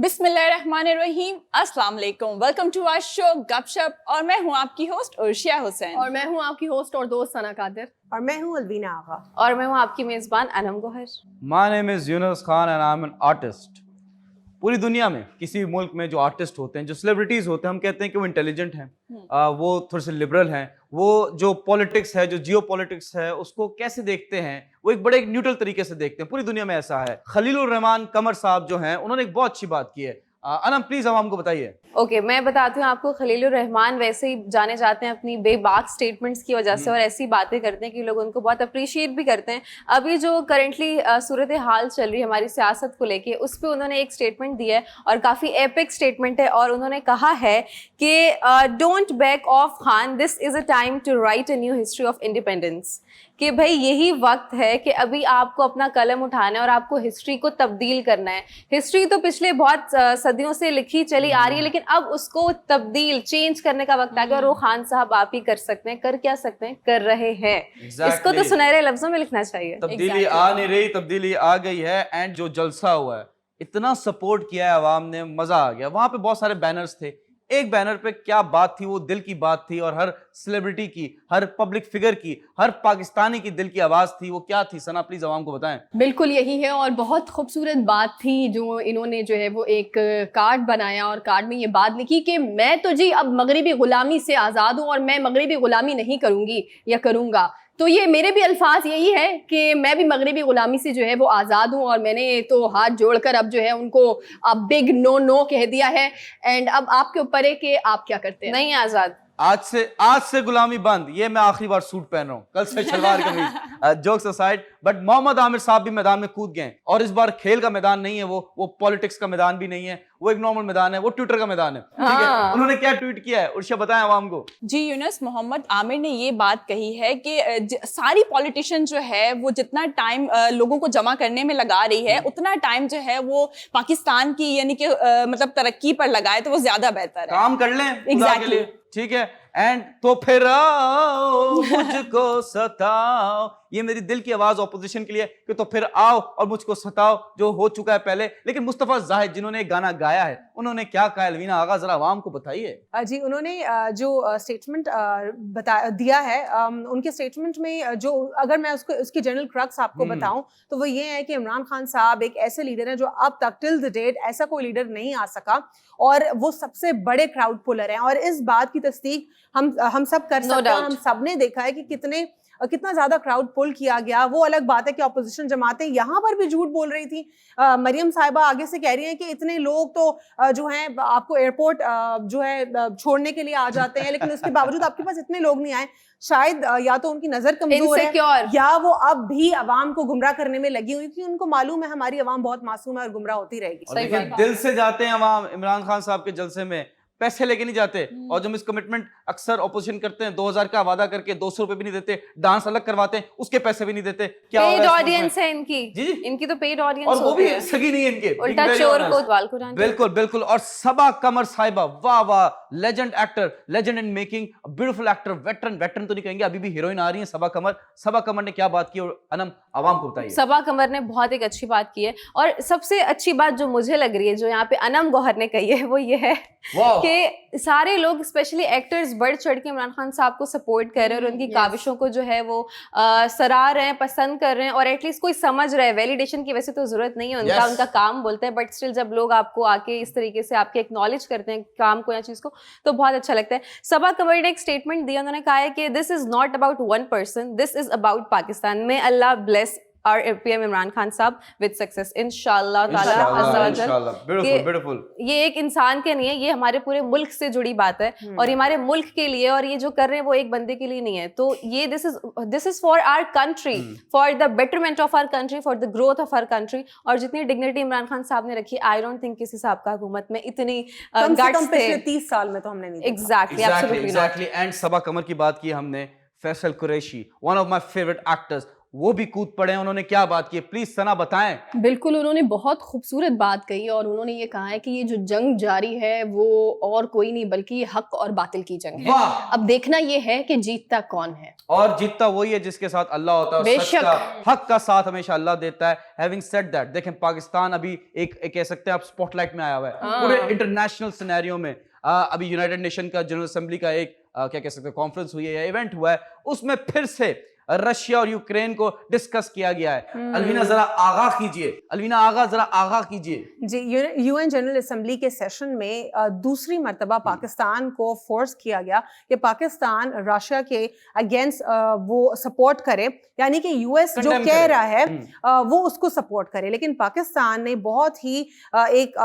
बिस्मिल्लाहिर्रहमानिर्रहीम, अस्सलाम वालेकुम। वेलकम टू आवर शो गपशप और मैं हूँ आपकी होस्ट उर्शिया हुसैन और मैं हूँ आपकी होस्ट और दोस्त सना कादिर और मैं हूँ अलवीना आगा और मैं हूँ आपकी मेज़बान Anam Gohar. My name is Yunus Khan and I'm an artist. पूरी दुनिया में किसी भी मुल्क में जो आर्टिस्ट होते हैं, जो सेलिब्रिटीज होते हैं, हम कहते हैं कि वो इंटेलिजेंट हैं, वो थोड़े से लिबरल हैं, वो जो पॉलिटिक्स है, जो जियो पॉलिटिक्स है, उसको कैसे देखते हैं, वो एक बड़े न्यूट्रल तरीके से देखते हैं। पूरी दुनिया में ऐसा है। खलीलुर रहमान कमर साहब जो हैं, उन्होंने एक बहुत अच्छी बात की है। अनम प्लीज हम हमको बताइए। ओके, मैं बताती हूँ आपको। खलीलुर रहमान वैसे ही जाने जाते हैं अपनी बेबाक स्टेटमेंट्स की वजह से, और ऐसी बातें करते हैं कि लोग उनको बहुत अप्रिशिएट भी करते हैं। अभी जो करंटली सूरत हाल चल रही है हमारी सियासत को लेके, उस पर उन्होंने एक स्टेटमेंट दिया है और काफ़ी एपिक स्टेटमेंट है, और उन्होंने कहा है कि don't back off Khan, this is a time to write a new history of independence. कि भाई यही वक्त है कि अभी आपको अपना कलम उठाना है और आपको हिस्ट्री को तब्दील करना है। हिस्ट्री तो पिछले बहुत सदियों से लिखी चली आ रही है, लेकिन अब उसको तब्दील चेंज करने का वक्त आ गया, और वो खान साहब आप ही कर सकते हैं। कर क्या सकते हैं? कर रहे हैं। इसको तो सुनहरे लफ्जों में लिखना चाहिए। तब्दीली आ नहीं रही, तब्दीली आ गई है। एंड जो जलसा हुआ है, इतना सपोर्ट किया है अवाम ने, मजा आ गया। वहां पे बहुत सारे बैनर्स थे, एक बैनर पे क्या बात थी, वो दिल की बात थी, और हर सेलिब्रिटी की, हर पब्लिक फिगर की, हर पाकिस्तानी की दिल की आवाज थी। वो क्या थी सना, प्लीज आवाम को बताएं। बिल्कुल यही है, और बहुत खूबसूरत बात थी जो इन्होंने जो है वो एक कार्ड बनाया, और कार्ड में ये बात लिखी कि मैं तो जी अब मगरिबी गुलामी से आज़ाद हूँ और मैं मगरिबी गुलामी नहीं करूँगी या करूँगा। तो ये मेरे भी अल्फाज यही है कि मैं भी मगरिबी गुलामी से जो है वो आज़ाद हूँ, और मैंने तो हाथ जोड़कर अब जो है उनको अब बिग नो नो कह दिया है। एंड अब आपके ऊपर है कि आप क्या करते हैं। नहीं आज़ाद, आज से गुलामी बंद। ये मैं आखिरी बार सूट पहन रहा हूँ, कल से shalwar kameez. Jokes aside, but Mohammad Amir साहब भी मैदान में कूद गए, और इस बार खेल का मैदान नहीं है, वो पॉलिटिक्स का मैदान भी नहीं है, वो एक नॉर्मल मैदान है, वो ट्विटर का मैदान है। ठीक है, उन्होंने क्या ट्वीट किया है उर्शिया, बताएं आवाम को। जी यूनुस, मोहम्मद आमिर ने ये बात कही है कि सारी पॉलिटिशियन जो है वो जितना टाइम लोगों को जमा करने में लगा रही है, उतना टाइम जो है वो पाकिस्तान की यानी कि मतलब तरक्की पर लगाए तो वो ज्यादा बेहतर है। काम कर लें खुदा के लिए, ठीक है। एंड तो फिर आओ मुझको सताओ, ये मेरी दिल की आवाज ऑपोजिशन के लिए कि तो फिर आओ और मुझको सताओ, जो हो चुका है पहले। लेकिन मुस्तफा जाहिद जिन्होंने एक गाना गाया है, उन्होंने क्या कहा? अलवीना आगा जरा आवाम को बताइए। जी, उन्होंने जो स्टेटमेंट दिया है, उनके स्टेटमेंट में जो, अगर मैं उसकी जनरल क्रक्स आपको बताऊं तो वो ये है कि इमरान खान साहब एक ऐसे लीडर हैं जो अब तक टिल द डेट ऐसा कोई लीडर नहीं आ सका, और वो सबसे बड़े क्राउड पुलर हैं। और इस बात की तस्दीक हम सब कर सकते हैं। हम सब ने देखा है कि कितना ज्यादा क्राउड पुल किया गया। वो अलग बात है कि ऑपोजिशन जमातें यहाँ पर भी झूठ बोल रही थी। मरियम साहिबा आगे से कह रही हैं कि इतने लोग तो जो हैं आपको एयरपोर्ट जो है छोड़ने के लिए आ जाते हैं, लेकिन उसके बावजूद आपके पास इतने लोग नहीं आए। शायद या तो उनकी नजर कमजोर है, या वो अब भी अवाम को गुमराह करने में लगी हुई, क्योंकि उनको मालूम है हमारी अवाम बहुत मासूम है और गुमराह होती रहेगी। दिल से जाते हैं अवाम इमरान खान साहब के जलसे में, पैसे लेके नहीं जाते। और जो मिस कमिटमेंट अक्सर ऑपोजिशन करते हैं, 2000 का वादा करके 200 रुपए भी नहीं देते, डांस अलग करवाते हैं, उसके पैसे भी नहीं देते। क्या पेड ऑडियंस है इनकी, जी इनकी तो पेड ऑडियंस, और वो भी सगी नहीं है इनके, उल्टा चोर को द्वाल को डांटे। बिल्कुल बिल्कुल। और सबा कमर साहिबा, वाह वाह, legend actor, legend in making, beautiful actor, veteran तो नहीं कहेंगे, अभी भी हीरोइन आ रही है सबा कमर ने क्या बात की, और अनम आवाम को बताइए। सबा कमर ने बहुत एक अच्छी बात की है, और सबसे अच्छी बात जो मुझे लग रही है, जो यहाँ पे अनम गौहर ने कही है, वो ये है कि सारे लोग स्पेशली एक्टर्स बढ़ चढ़ के इमरान खान साहब को सपोर्ट कर रहे हैं, और उनकी काविशों को जो है वो सराह रहे हैं, पसंद कर रहे हैं, और एटलीस्ट कोई समझ रहा है। वैलिडेशन की वैसे तो जरूरत नहीं है उनका काम बोलते हैं, बट स्टिल जब लोग आपको आके इस तरीके से आपके एक्नॉलेज करते हैं काम को या चीज को, तो बहुत अच्छा लगता है। सबा कमर ने एक स्टेटमेंट दिया, उन्होंने कहा है कि this is not about one person, this is about Pakistan. May Allah bless our PM Imran Khan साहब with success इंशाल्लाह ताला अज़्ज़ा वजल। Beautiful. ये एक इंसान के नहीं है, ये हमारे पूरे मुल्क से जुड़ी बात है, और हमारे मुल्क के लिए, और ये जो कर रहे हैं वो एक बंदे के लिए नहीं है। तो ये this is for our country, for the betterment of our country, for the growth of our country। और जितनी डिग्निटी इमरान खान साहब ने रखी, I don't think किसी साहब का हुकूमत में इतनी गट्स थे। 30 साल में तो हमने नहीं। Exactly. And सबा कमर की बात की हमने, Faisal Qureshi, one of my favorite actors, وہ بھی کود پڑے ہیں. انہوں نے کیا بات کی؟ پلیز ثنا بتائیں. بالکل, انہوں نے بہت خوبصورت بات کہی اور انہوں نے یہ کہا ہے کہ یہ جو جنگ جاری ہے وہ اور کوئی نہیں بلکہ یہ حق اور باطل کی جنگ ہے. اب دیکھنا یہ ہے کہ جیتتا کون ہے, اور جیتتا وہی ہے جس کے ساتھ اللہ ہوتا ہے, بے اور سچ شک. کا حق کا ساتھ ہمیشہ اللہ دیتا ہے. ہیونگ سیڈ دیٹ, دیکھیں پاکستان ابھی ایک کہہ سکتے ہیں آپ اسپاٹ لائٹ میں آیا ہوا ہے پورے انٹرنیشنل سینیریو میں. ابھی یونائٹڈ نیشن کا جنرل اسمبلی کا ایک کیا کہہ سکتے ہیں کانفرنس ہوئی ہے یا ایونٹ ہوا ہے, اس میں پھر سے رشیا اور یوکرین کو ڈسکس کیا گیا ہے. الوینا ذرا آغاز کیجئے, الوینا آغاز ذرا آغاز کیجئے. جی, یو این جنرل اسمبلی کے سیشن میں دوسری مرتبہ پاکستان کو فورس کیا گیا کہ پاکستان رشیا کے اگینسٹ وہ سپورٹ کرے, یعنی کہ یو ایس جو کہہ رہا ہے وہ اس کو سپورٹ کرے. لیکن پاکستان نے بہت ہی ایک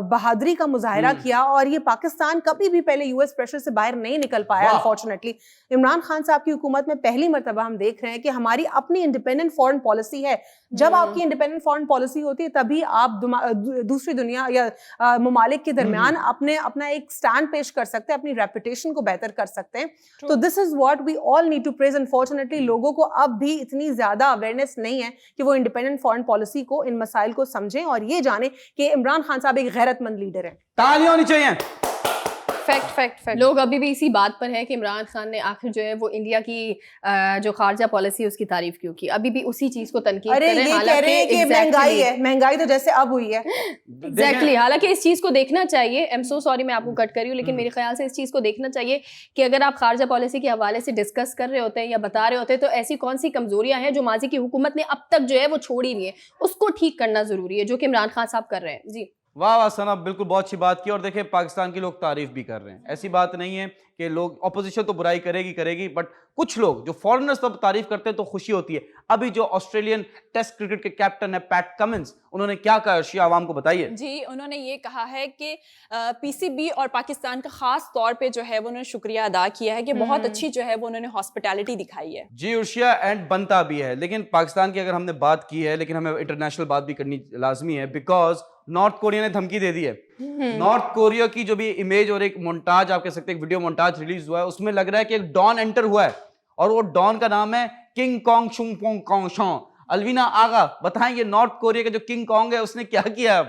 بہادری کا مظاہرہ کیا, اور یہ پاکستان کبھی بھی پہلے یو ایس پریشر سے باہر نہیں نکل پایا انفارچونیٹلی. عمران خان صاحب کی حکومت میں پہلی مرتبہ ہم دیکھ رہے ہیں کہ ہماری اپنی انڈیپینڈنٹ فورن پالیسی ہے. جب آپ کی انڈیپینڈنٹ فورن پالیسی ہوتی ہے تبھی آپ دوسری دنیا یا ممالک کے درمیان اپنا ایک سٹینڈ پیش کر سکتے ہیں, اپنی ریپوٹیشن کو بہتر کر سکتے ہیں. تو this is what we all need to pray. Unfortunately لوگوں کو اب بھی اتنی زیادہ اویئرنیس نہیں ہے کہ وہ انڈیپینڈنٹ فورن پالیسی کو, ان مسائل کو سمجھیں اور یہ جانیں کہ عمران خان صاحب ایک غیرت مند لیڈر ہیں. تالیاں ہونی چاہیے. فیکٹ لوگ ابھی بھی اسی بات پر ہے کہ عمران خان نے آخر جو ہے وہ انڈیا کی جو خارجہ پالیسی اس کی تعریف کیوں کی, ابھی بھی اسی چیز کو تنقید کر رہے ہیں. حالانکہ مہنگائی ہے, مہنگائی تو جیسے اب ہوئی ہے. ایگزیکٹلی, حالانکہ اس چیز کو دیکھنا چاہیے. ایم سو سوری میں آپ کو کٹ کر رہی ہوں, لیکن میرے خیال سے اس چیز کو دیکھنا چاہیے کہ اگر آپ خارجہ پالیسی کے حوالے سے ڈسکس کر رہے ہوتے ہیں یا بتا رہے ہوتے ہیں تو ایسی کون سی کمزوریاں ہیں جو ماضی کی حکومت نے اب تک جو ہے وہ چھوڑی نہیں ہے, اس کو ٹھیک کرنا ضروری ہے, جو کہ عمران خان صاحب کر رہے ہیں. جی واہ واہ ثنا, بالکل بہت اچھی بات کی. اور دیکھیں پاکستان کے لوگ تعریف بھی کر رہے ہیں, ایسی بات نہیں ہے کہ لوگ اپوزیشن تو برائی کرے گی, بٹ کچھ لوگ جو فارنرز تب تعریف کرتے ہیں تو خوشی ہوتی ہے. ابھی جو آسٹریلین ٹیسٹ کرکٹ کے کیپٹن ہے پیٹ کمنس, انہوں نے کیا کہا ارشیا, عوام کو بتائیے. جی, انہوں نے یہ کہا ہے کہ پی سی بی اور پاکستان کا خاص طور پہ جو ہے وہ انہوں نے شکریہ ادا کیا ہے کہ بہت اچھی جو ہے وہ انہوں نے ہاسپٹیلٹی دکھائی ہے. جی ارشیا, اینڈ بنتا بھی ہے. لیکن پاکستان کی اگر ہم نے بات کی ہے, لیکن ہمیں انٹرنیشنل بات بھی کرنی لازمی ہے, بیکاز نارتھ کوریا نے دھمکی دے دی ہے. نارتھ کوریا کی جو بھی امیج اور ایک مونٹاج آپ کہہ سکتے ہیں, ایک ویڈیو مونٹاج ریلیز ہوا ہے, اس میں لگ رہا ہے کہ ایک ڈان انٹر ہوا ہے, اور وہ ڈان کا نام ہے king Kong Shunga pong Kong شان. الوینا آغا بتائیں یہ نارتھ کوریا کا جو کنگ کانگ ہے اس نے کیا کیا؟ اب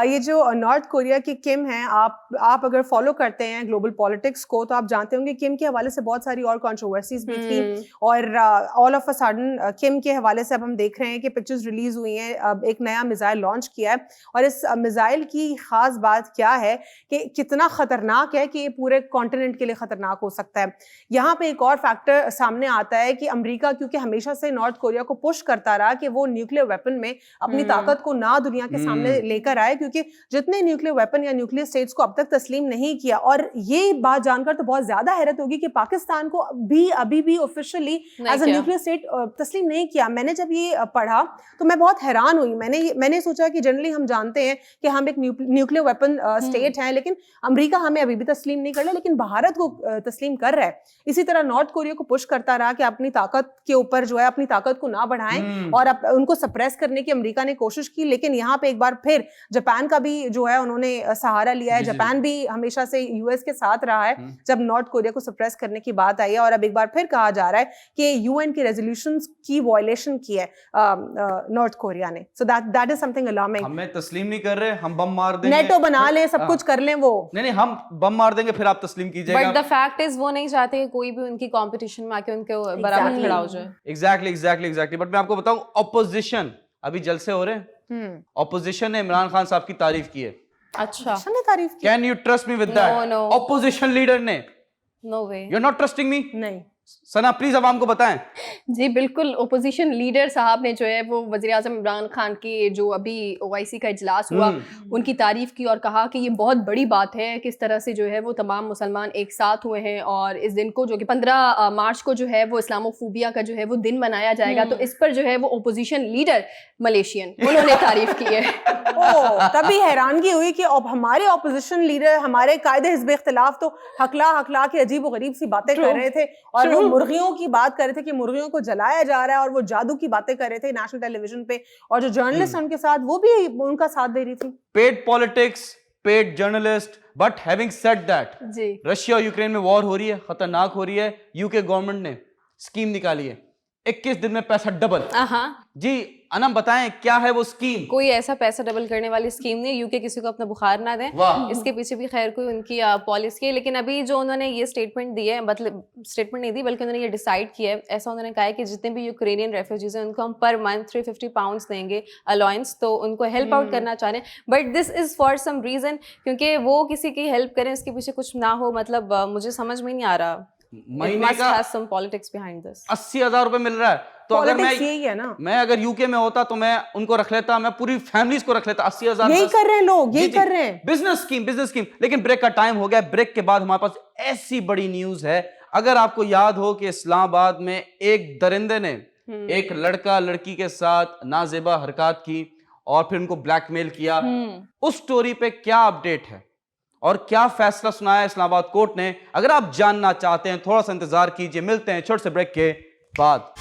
یہ جو نارتھ کوریا کی کم ہیں, آپ اگر فالو کرتے ہیں گلوبل پالیٹکس کو تو آپ جانتے ہوں گے کم کے حوالے سے بہت ساری اور کنٹروورسیز بھی تھی, اور آل آف اے سڈن کم کے حوالے سے اب ہم دیکھ رہے ہیں کہ پکچرز ریلیز ہوئی ہیں, اب ایک نیا میزائل لانچ کیا ہے, اور اس میزائل کی خاص بات کیا ہے کہ کتنا خطرناک ہے کہ یہ پورے کانٹیننٹ کے لیے خطرناک ہو سکتا ہے. یہاں پہ ایک اور فیکٹر سامنے آتا ہے کہ امریکہ کیونکہ ہمیشہ سے نارتھ کوریا کو پش کرتا رہا کہ وہ نیوکلیئر ویپن میں اپنی طاقت کو نہ دنیا کے سامنے لے کر آئے, کیونکہ جتنے نیوکلیئر ویپن یا نیوکلیئر اسٹیٹس کو اب تک تسلیم نہیں کیا. اور یہ بات جان کر تو بہت زیادہ حیرت ہوگی کہ پاکستان کو ابھی بھی officially as a nuclear state تسلیم نہیں کیا. میں نے جب یہ پڑھا تو میں بہت حیران ہوئی. میں نے سوچا کہ جنرلی ہم جانتے ہیں کہ ہم ایک نیوکلیئر ویپن اسٹیٹ ہیں, لیکن امریکہ ہمیں ابھی بھی تسلیم نہیں کر رہا, لیکن بھارت کو تسلیم کر رہا ہے. اسی طرح نارتھ کوریا کو پش کرتا رہا کہ اپنی طاقت کے اوپر جو ہے اپنی طاقت کو نہ بڑھائیں, اور ان کو سپریس کرنے کی امریکہ نے کوشش کی. لیکن یہاں پہ ایک بار پھر جاپان کا بھی جو ہے انہوں نے سہارا لیا ہے. جاپان بھی ہمیشہ سے یو ایس کے ساتھ رہا ہے جب نارتھ کوریا کو سپریس کرنے کی بات آئی ہے, اور اب ایک بار پھر کہا جا رہا ہے کہ یو این کی ریزولوشنز کی وائلیشن کی ہے نارتھ کوریا نے. So that is something alarming. ہمیں تسلیم نہیں کر رہے, ہم بم مار دیں گے, نیٹو بنا لیں, سب کچھ کر لیں, وہ نہیں ہم بم مار دیں گے پھر آپ تسلیم کیجیے گا. بٹ دا فیکٹ از وہ نہیں چاہتے کہ کوئی بھی ان کی کمپٹیشن میں آ کے ان کے برابر کھڑا ہو جائے. ایگزیکٹلی. بٹ میں آپ کو بتاؤں, اپوزیشن ابھی جلسے ہو رہے ہیں, اپوزیشن نے عمران خان صاحب کی تعریف کی ہے. اچھا, تعریف کی. Can you trust me with that? Opposition leader نے. No way. You're not trusting me? نہیں. ثنا پلیز عوام کو بتائیں. جی بالکل, اپوزیشن لیڈر صاحب نے جو ہے وہ وزیر اعظم عمران خان کے جو ابھی او آئی سی کا اجلاس ہوا ان کی تعریف کی, اور کہا کہ یہ بہت بڑی بات ہے کس طرح سے جو ہے وہ تمام مسلمان ایک ساتھ ہوئے ہیں, اور اس دن کو جو کہ 15 مارچ کو جو ہے وہ اسلامو فوبیا کا جو ہے وہ دن منایا جائے گا, تو اس پر جو ہے وہ اپوزیشن لیڈر ملیشین انہوں نے تعریف کی ہے. تبھی حیرانگی ہوئی کہ اب ہمارے اپوزیشن لیڈر, ہمارے قائد حزب اختلاف تو ہکلا کے عجیب و غریب سی باتیں کر رہے تھے, اور وہ مرغیوں کی بات کر رہے تھے کہ مرغیوں کو جلایا جا رہا ہے, اور وہ جادو کی باتیں کر رہے تھے نیشنل ٹیلی ویژن پہ, اور جو جرنلسٹ ان کے ساتھ وہ بھی ان کا ساتھ دے رہی تھی. Paid politics, paid journalist. But having said that, Russia اور یوکرین میں وار ہو رہی ہے, خطرناک ہو رہی ہے. یو کے گورنمنٹ نے اسکیم نکالی ہے 21 दिन में पैसा डबल। हाँ जी अनम बताएं क्या है वो स्कीम? कोई ऐसा पैसा डबल करने वाली स्कीम नहीं, यूके किसी को अपना बुखार ना दें, इसके पीछे भी खैर कोई उनकी पॉलिसी है। लेकिन अभी जो उन्होंने ये स्टेटमेंट दी है, मतलब स्टेटमेंट नहीं दी बल्कि उन्होंने ये डिसाइड किया है, ऐसा उन्होंने कहा है कि जितने भी यूक्रेनियन रेफ्यूजीज हैं उनको हम पर मंथ 350 पाउंड्स देंगे अलाउंस, तो उनको हेल्प आउट करना चाह रहे हैं। But this is for some reason, क्योंकि वो किसी की हेल्प करें इसके पीछे कुछ ना हो, मतलब मुझे समझ में नहीं आ रहा। महीने का 80,000 रुपए मिल रहा है, तो अगर मैं अगर यूके में होता तो मैं उनको रख लेता, मैं पूरी फैमिलीज को रख लेता। 80,000 यही कर रहे हैं लोग, यही कर रहे हैं, बिजनेस स्कीम। लेकिन ब्रेक का टाइम हो गया। ब्रेक के बाद हमारे पास ऐसी बड़ी न्यूज है। अगर आपको याद हो कि इस्लामाबाद में एक दरिंदे ने एक लड़का लड़की के साथ नाजेबा हरकत की और फिर उनको ब्लैकमेल किया, उस स्टोरी पे क्या अपडेट है और क्या फैसला सुनाया इस्लामाबाद कोर्ट ने? अगर आप जानना चाहते हैं थोड़ा सा इंतजार कीजिए, मिलते हैं छोटे से ब्रेक के बाद।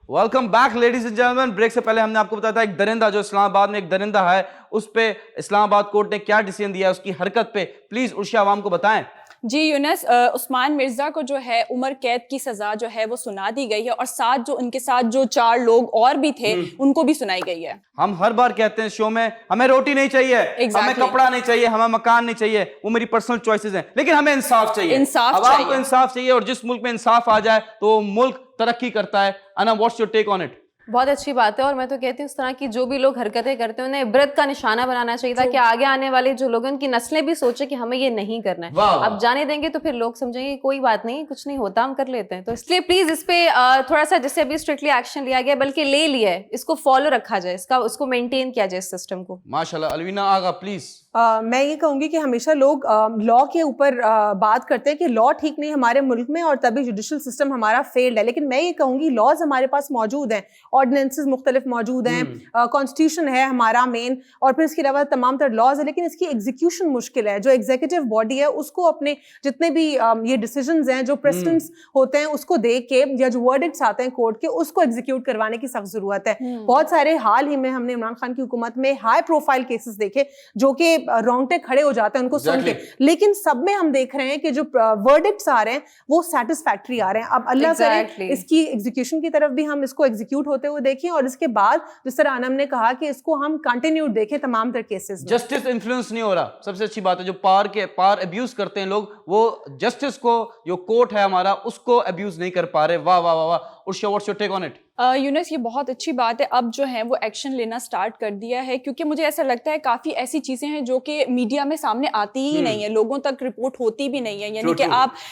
Welcome back ladies and gentleman. Break से पहले हमने आपको बताया था एक दरिंदा, जो इस्लामाबाद में एक दरिंदा है, उस पे इस्लामाबाद कोर्ट ने क्या डिसीजन दिया है, उसकी हरकत पे प्लीज उर्शी आवाम को बताएं। जी यूनस, उस्मान मिर्जा को जो है उम्र कैद की सजा जो है वो सुना दी गई है और साथ जो उनके साथ जो 4 लोग और भी थे उनको भी सुनाई गई है। हम हर बार कहते हैं शो में, हमें रोटी नहीं चाहिए, हमें कपड़ा नहीं चाहिए, हमें मकान नहीं चाहिए, वो मेरी पर्सनल चॉइसेस हैं, लेकिन हमें इंसाफ चाहिए। आवाम को इंसाफ चाहिए, और जिस मुल्क में इंसाफ आ जाए तो मुल्क तरक्की करता है। Ana, what's your take on it? बहुत अच्छी बात है, और मैं तो कहती हूँ इस तरह की जो भी लोग हरकतें करते हैं उन्हें इबरत का निशाना बनाना चाहिए था कि आगे आने वाले जो लोग हैं उनकी नस्लें भी सोचे कि हमें ये नहीं करना है। अब जाने देंगे तो फिर लोग समझेंगे कोई बात नहीं, कुछ नहीं होता, हम कर लेते हैं। तो इसलिए प्लीज इस पे थोड़ा सा, जैसे अभी स्ट्रिक्टली एक्शन लिया गया, बल्कि ले लिया है, इसको फॉलो रखा जाए, इसका उसको मेंटेन किया जाए इस सिस्टम को। माशाल्लाह। अलवीना आगा प्लीज। मैं ये कहूँगी कि हमेशा लोग लॉ के ऊपर बात करते हैं कि लॉ ठीक नहीं हमारे मुल्क में और तभी जुडिशल सिस्टम हमारा फेल्ड है, लेकिन मैं ये कहूँगी लॉज हमारे पास मौजूद हैं, ऑर्डिनेंसेस मुख्तलिफ मौजूद हैं, कॉन्स्टिट्यूशन है हमारा मेन, और फिर इसके अलावा तमाम तरह लॉज है, लेकिन इसकी एग्जीक्यूशन मुश्किल है। जो एग्जीक्यूटिव बॉडी है उसको अपने जितने भी ये डिसीजंस हैं, जो प्रेसिडेंट्स होते हैं, उसको देख के या जो वर्डिक्ट्स आते हैं कोर्ट के, उसको एग्जीक्यूट करवाने की सख्त जरूरत है। बहुत सारे हाल ही में हमने इमरान खान की हुकूमत में हाई प्रोफाइल केसेस देखे जो कि रोंगटे खड़े हो जाते हैं उनको सुन के, लेकिन सब में हम देख रहे हैं कि जो वर्डिक्ट्स आ रहे हैं वो सैटिस्फैक्टरी आ रहे हैं। अब अल्लाह करे इसकी एग्जीक्यूशन की तरफ भी हम इसको एग्जीक्यूट होते हुए देखें, और इसके बाद जिस तरह अनम ने कहा कि इसको हम कंटिन्यूड देखें तमाम तरह केसेस में। जस्टिस इन्फ्लुएंस नहीं हो रहा, सबसे अच्छी बात है। जो पावर अब्यूज करते हैं लोग, वो जस्टिस को, जो कोर्ट है हमारा, उसको अब्यूज नहीं कर पा रहे। वाह वाह वाह वाह। Urshi, what's your take on it? Younus, ये बहुत अच्छी बात है, अब जो है वो एक्शन लेना स्टार्ट कर दिया है, क्योंकि मुझे ऐसा लगता है काफ़ी ऐसी चीज़ें हैं जो कि मीडिया में सामने आती ही नहीं है, लोगों तक रिपोर्ट होती भी नहीं है।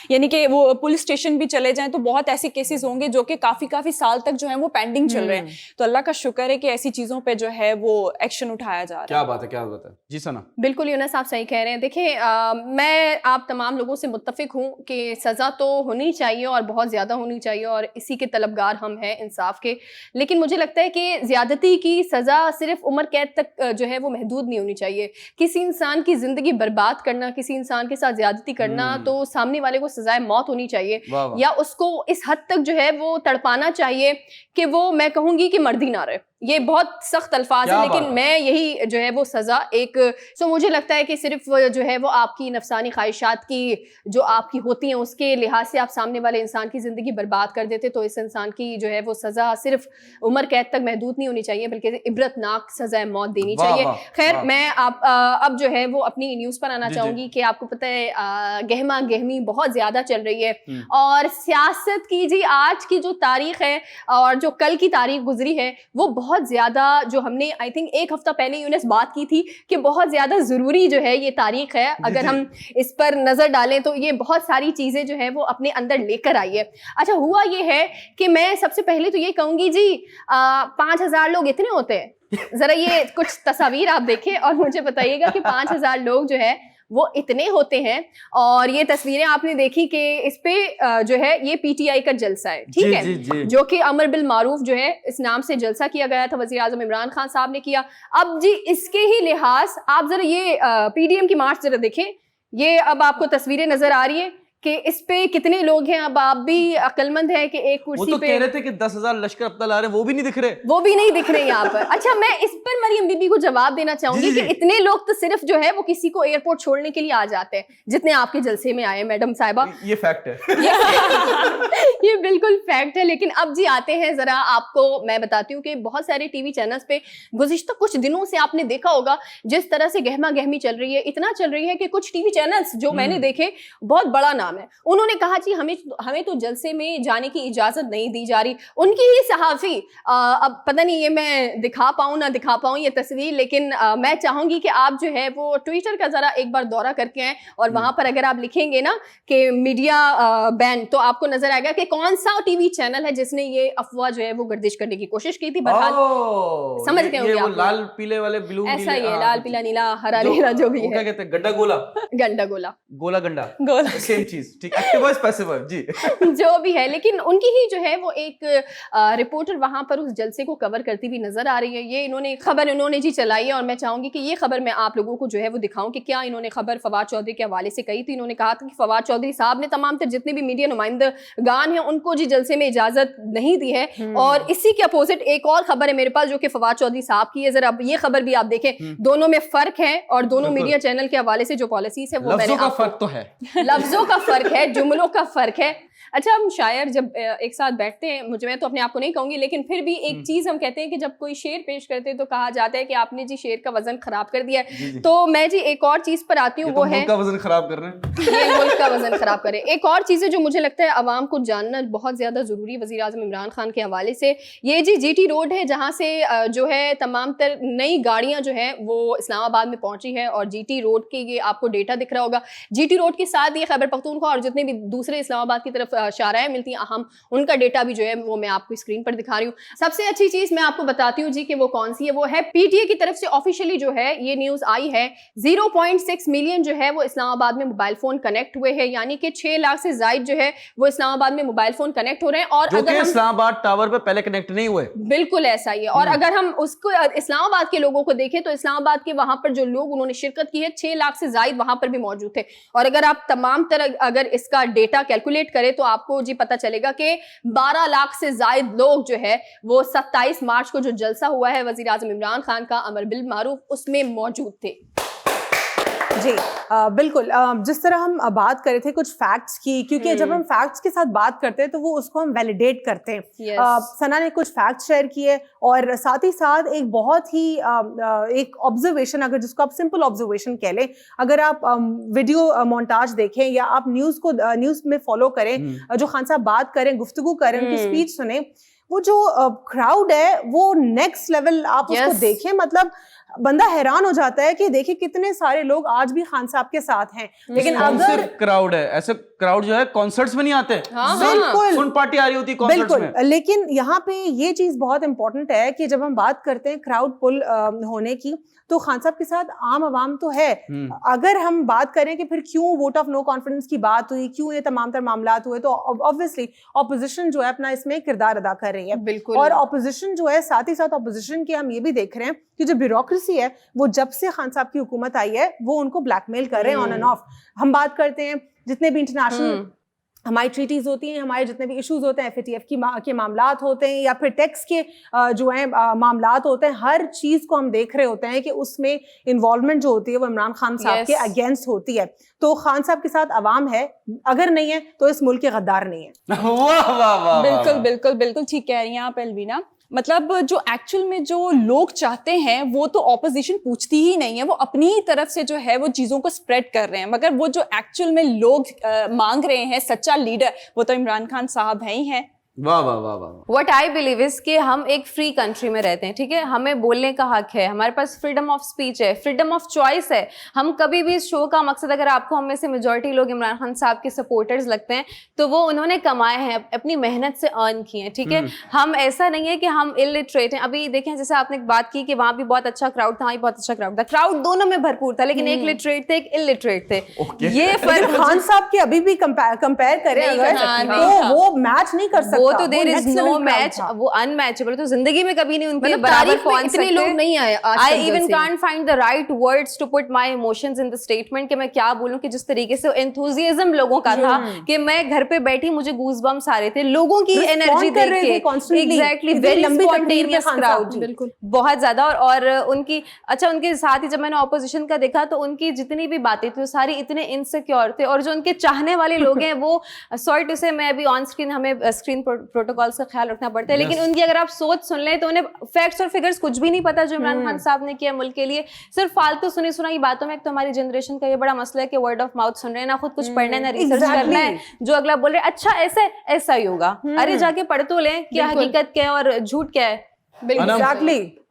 यानी कि वो पुलिस स्टेशन भी चले जाएं तो बहुत ऐसे केसेस होंगे जो कि काफ़ी साल तक जो है वो पेंडिंग चल रहे हैं। तो अल्लाह का शुक्र है कि ऐसी चीज़ों पर जो है वो एक्शन उठाया जा रहा है। क्या बात है, क्या बात है। जी सना। बिल्कुल यूनस, आप सही कह रहे हैं। देखिए, मैं आप तमाम लोगों से मुत्तफिक हूँ कि सज़ा तो होनी चाहिए और बहुत ज़्यादा होनी चाहिए, और इसी के तलबगार हम हैं इंसाफ के। लेकिन मुझे लगता है कि ज़्यादती की सज़ा सिर्फ उम्र कैद तक जो है वो महदूद नहीं होनी चाहिए। किसी इंसान की ज़िंदगी बर्बाद करना, किसी इंसान के साथ ज़्यादती करना, तो सामने वाले को सज़ाए मौत होनी चाहिए, या उसको इस हद तक जो है वो तड़पाना चाहिए कि वो, मैं कहूँगी कि मर्दी ना रहे। ये बहुत सख्त अल्फाज है, लेकिन मैं यही जो है वो सज़ा एक, सो मुझे लगता है कि सिर्फ जो है वो आपकी नफसानी ख्वाहिशात की जो आपकी होती हैं उसके लिहाज से आप सामने वाले इंसान की ज़िंदगी बर्बाद कर देते, तो इस इंसान की जो है वो सज़ा सिर्फ उम्र कैद तक महदूद नहीं होनी चाहिए, बल्कि इबरतनाक सज़ाए मौत देनी चाहिए। खैर, मैं अब जो है वो अपनी न्यूज़ पर आना चाहूँगी कि आपको पता है गहमा गहमी बहुत ज़्यादा चल रही है, और सियासत की जी आज की जो तारीख है और जो कल की तारीख गुजरी है वो बहुत ज़्यादा, जो हमने आई थिंक एक हफ्ता पहले यूनस बात की थी कि बहुत ज़्यादा ज़रूरी जो है ये तारीख है, अगर हम इस पर नज़र डालें तो ये बहुत सारी चीज़ें जो है वो अपने अंदर लेकर आई है। अच्छा, हुआ ये है कि मैं सबसे पहले तो ये कहूँगी जी, 5,000 लोग इतने होते हैं? ज़रा ये कुछ तस्वीर आप देखें और मुझे बताइएगा कि 5,000 लोग जो है वो इतने होते हैं। और ये तस्वीरें आपने देखी कि इस पे जो है ये पीटीआई का जलसा है, ठीक है, जो कि अमर बिल मारूफ जो है इस नाम से जलसा किया गया था, वज़ीर आज़म इमरान खान साहब ने किया। अब जी इसके ही लिहाज आप जरा ये पीडीएम की मार्च जरा देखें, ये अब आपको तस्वीरें नजर आ रही है کہ اس پہ کتنے لوگ ہیں. اب آپ بھی عقلمند ہیں کہ ایک وہ کرسی تو پہ کہہ رہے تھے کہ 10,000 لشکر اب تک لا رہے ہیں, وہ بھی نہیں دکھ رہے. وہ بھی نہیں دکھ رہے یہاں پر. اچھا میں اس پر مریم بی بی کو جواب دینا چاہوں گی کہ اتنے لوگ تو صرف جو ہے وہ کسی کو ایئرپورٹ چھوڑنے کے لیے آ جاتے ہیں جتنے آپ کے جلسے میں آئے میڈم صاحبہ. یہ فیکٹ ہے. یہ بالکل فیکٹ ہے. لیکن اب جی آتے ہیں ذرا آپ کو میں بتاتی ہوں کہ بہت سارے ٹی وی چینلز پہ گزشتہ کچھ دنوں سے آپ نے دیکھا ہوگا جس طرح سے گہما گہمی چل رہی ہے, اتنا چل رہی ہے کہ کچھ ٹی وی چینلز جو میں نے دیکھے بہت بڑا نام ہے, انہوں نے کہا جی ہمیں تو جلسے میں جانے کی اجازت نہیں دی جا رہی. ان کی ہی صحافی, اب پتہ نہیں یہ میں دکھا پاؤں نہ دکھا پاؤں یہ تصویر, لیکن میں چاہوں گی کہ آپ جو ہے وہ ٹویٹر کا ذرا ایک بار دورہ کر کے آئیں اور وہاں پر اگر آپ لکھیں گے نا کہ میڈیا بین تو آپ کو نظر آئے گا کہ کون سا ٹی وی چینل ہے جس نے یہ افواہ جو ہے وہ گردش کرنے کی کوشش کی تھی. بہرحال سمجھ گئے ہوں گے آپ, لال پیلے والے بلو ایسا ہی ہے, لال پیلا نیلا ہرا نیلا جو بھی ہے. کیا کہتے ہیں, گڈا گولا, گنڈا گولا, گولا گنڈا, سیم چیز. ٹھیک, ایکٹیو وائس پیسیو وائس جی جو بھی ہے. لیکن ان کی ہی جو ہے وہ ایک رپورٹر وہاں پر اس جلسے کو کور کرتی ہوئی نظر آ رہی ہے. یہ انہوں نے جی چلائی ہے اور میں چاہوں گی کہ یہ خبر میں آپ لوگوں کو جو ہے وہ دکھاؤں کہ کیا انہوں نے خبر فواد چودھری کے حوالے سے کہی تھی. انہوں نے کہا تھا کہ فواد چودھری صاحب نے تمام تر جتنے بھی میڈیا نمائندگان ہیں ان کو جی جلسے میں اجازت نہیں دی ہے. اور اسی کے اپوزٹ ایک اور خبر ہے میرے پاس جو کہ فواد چودھری صاحب کی ہے. ذرا یہ خبر بھی آپ دیکھیں, دونوں میں فرق ہے اور دونوں میڈیا چینل کے حوالے سے جو پالیسیز ہے وہ لفظوں کا فرق تو ہے, لفظوں کا فرق ہے, جملوں کا فرق ہے. اچھا ہم شاعر جب ایک ساتھ بیٹھتے ہیں, میں تو اپنے آپ کو نہیں کہوں گی لیکن پھر بھی ایک چیز ہم کہتے ہیں کہ جب کوئی شعر پیش کرتے ہیں تو کہا جاتا ہے کہ آپ نے جی شعر کا وزن خراب کر دیا ہے. تو میں جی ایک اور چیز پر آتی ہوں, وہ ہے ملک کا وزن خراب کر رہے ہیں, یہ ملک کا وزن خراب کرے. ایک اور چیز ہے جو مجھے لگتا ہے عوام کو جاننا بہت زیادہ ضروری وزیر اعظم عمران خان کے حوالے سے, یہ جی ٹی روڈ ہے جہاں سے جو ہے تمام تر نئی گاڑیاں جو ہیں وہ اسلام آباد میں پہنچی ہے. اور جی ٹی روڈ کے یہ آپ کو ڈیٹا دکھ رہا ہوگا. جی ٹی روڈ کے ساتھ یہ خیبر پختونخوا اور جتنے بھی دوسرے اسلام آباد کی طرف شاہراہیں ملتی ہیں اہم, ان کا ڈیٹا بھی جو ہے وہ میں آپ کو اسکرین پر دکھا رہی ہوں. سب سے اچھی چیز میں آپ کو بتاتی ہوں جی کہ وہ کون سی ہے. وہ ہے پی ٹی اے کی طرف سے آفیشیلی جو ہے یہ نیوز آئی ہے 0.6 ملین جو ہے وہ اسلام آباد میں موبائل فون کنیکٹ ہوئے ہیں, یعنی کہ 6 لاکھ سے زائد جو ہے وہ اسلام آباد میں موبائل فون کنیکٹ ہو رہے ہیں. اور اگر اسلام آباد ٹاور پہ پہلے کنیکٹ نہیں ہوئے, بالکل ایسا ہی ہے. اور اگر ہم اس کو اسلام آباد کے لوگوں کو دیکھیں تو اسلام آباد کے وہاں پر جو لوگ انہوں نے شرکت کی ہے 6 لاکھ سے زائد وہاں پر بھی موجود تھے. اور اگر آپ تمام طرح اگر اس کا ڈیٹا کیلکولیٹ کریں تو آپ کو جی پتہ چلے گا کہ 12 لاکھ سے زائد لوگ جو ہے وہ 27 مارچ کو جو جلسہ ہوا ہے وزیر اعظم عمران خان کا امر بالمعروف اس میں موجود تھے. جی بالکل, جس طرح ہم بات کر رہے تھے کچھ فیکٹس کی, کیونکہ جب ہم فیکٹس کے ساتھ بات کرتے ہیں تو وہ اس کو ہم ویلیڈیٹ کرتے ہیں. ثنا نے کچھ فیکٹس شیئر کیے اور ساتھ ہی ساتھ ایک بہت ہی ایک آبزرویشن, اگر جس کو آپ سمپل آبزرویشن کہہ لیں, اگر آپ ویڈیو مونٹاج دیکھیں یا آپ نیوز میں فالو کریں, جو خان صاحب بات کریں, گفتگو کریں, ان کی اسپیچ سنیں, وہ جو کراؤڈ ہے وہ نیکسٹ لیول آپ اس کو دیکھیں, مطلب بندہ حیران ہو جاتا ہے کہ دیکھیں کتنے سارے لوگ آج بھی خان صاحب کے ساتھ ہیں. لیکن اگر کراؤڈ ہے, ایسے کراؤڈ جو ہے کانسرٹس میں نہیں آتے, بالکل سن پارٹی آ رہی ہوتی کانسرٹس میں. لیکن یہاں پہ یہ چیز بہت امپورٹنٹ ہے کہ جب ہم بات کرتے ہیں کراؤڈ پل ہونے کی تو خان صاحب کے ساتھ عام عوام تو ہے. اگر ہم بات کریں کہ پھر کیوں ووٹ آف نو کانفیڈنس کی بات ہوئی, کیوں یہ تمام تر معاملات ہوئے, تو obviously اپوزیشن جو ہے اپنا اس میں کردار ادا کر رہی ہے. بالکل. اور اپوزیشن جو ہے ساتھ ہی ساتھ اپوزیشن کے ہم یہ بھی دیکھ رہے ہیں کہ جو بیوروکریسی ہے وہ جب سے خان صاحب کی حکومت آئی ہے وہ ان کو بلیک میل کر رہے ہیں آن اینڈ آف. ہم بات کرتے ہیں جتنے بھی انٹرنیشنل ہماری ٹریٹیز ہوتی ہیں, ہمارے جتنے بھی ایشوز ہوتے ہیں, FATF کے معاملات ہوتے ہیں یا پھر ٹیکس کے جو ہیں معاملات ہوتے ہیں, ہر چیز کو ہم دیکھ رہے ہوتے ہیں کہ اس میں انوالومنٹ جو ہوتی ہے وہ عمران خان صاحب کے اگینسٹ ہوتی ہے. تو خان صاحب کے ساتھ عوام ہے, اگر نہیں ہے تو اس ملک کے غدار نہیں ہے. بالکل بالکل بالکل ٹھیک کہہ رہی ہیں آپ الوینا. مطلب جو ایکچوئل میں جو لوگ چاہتے ہیں وہ تو اپوزیشن پوچھتی ہی نہیں ہے, وہ اپنی طرف سے جو ہے وہ چیزوں کو سپریڈ کر رہے ہیں, مگر وہ جو ایکچوئل میں لوگ مانگ رہے ہیں سچا لیڈر وہ تو عمران خان صاحب ہیں ہی ہیں. واہ واہ واہ واہ. وٹ آئی بلیو از کہ ہم ایک فری کنٹری میں رہتے ہیں, ٹھیک ہے, ہمیں بولنے کا حق ہے, ہمارے پاس فریڈم آف اسپیچ ہے, فریڈم آف چوائس ہے. ہم کبھی بھی اس شو کا مقصد, اگر آپ کو ہم میں سے میجورٹی لوگ عمران خان صاحب کے سپورٹرز لگتے ہیں تو وہ انہوں نے کمائے ہیں, اپنی محنت سے ارن کیے ہیں, ٹھیک ہے. ہم ایسا نہیں ہے کہ ہم الٹریٹ ہیں. ابھی دیکھیں جیسے آپ نے بات کی کہ وہاں بھی بہت اچھا کراؤڈ تھا, وہاں بھی بہت اچھا کراؤڈ تھا, کراؤڈ دونوں میں بھرپور تھا, لیکن ایک لٹریٹ تھے ایک الٹریٹ تھے. یہ فرق خان صاحب کے ابھی بھی کمپیئر کریں اگر تو وہ میچ نہیں کر سکتے. وہ تو there is no match, وہ unmatchable, تو زندگی میں کبھی نہیں ان کے برابر پہنچ سکتے. اتنے لوگ نہیں آئے. I even can't find the right words to put my emotions in the statement کہ میں کیا بولوں, کہ جس طریقے سے enthusiasm لوگوں کا تھا کہ میں گھر پہ بیٹھی مجھے گوز بمس آ رہے تھے لوگوں کی انرجی دیکھ کے. ایگزیکٹلی, ویری اسپونٹینیس کراؤڈ, بہت زیادہ. اور ان کی اچھا ان کے ساتھ ہی جب میں نے اپوزیشن کا دیکھا تو ان کی جتنی بھی باتیں تھیں وہ ساری اتنے انسیکیور تھے, اور جو ان کے چاہنے والے لوگ ہیں وہ سوری ٹو سے, میں ابھی آن اسکرین ہمیں اسکرین پروٹوکالس کا خیال رکھنا پڑتا ہے, لیکن ان کی اگر آپ سوچ سن لیں تو انہیں فیکٹس اور فگرس کچھ بھی نہیں پتا جو عمران خان صاحب نے کیا ملک کے لیے. صرف فالتو سنی سنائی باتوں میں. ایک تو ہماری جنریشن کا یہ بڑا مسئلہ ہے کہ ورڈ آف ماؤتھ سن رہے ہیں, نہ خود کچھ پڑھنا ہے نہ ریسرچ کرنا ہے, جو اگلا بول رہے اچھا ایسے ایسا ہی ہوگا, ارے جا کے پڑھ تو لیں کیا حقیقت کیا ہے اور جھوٹ کیا ہے.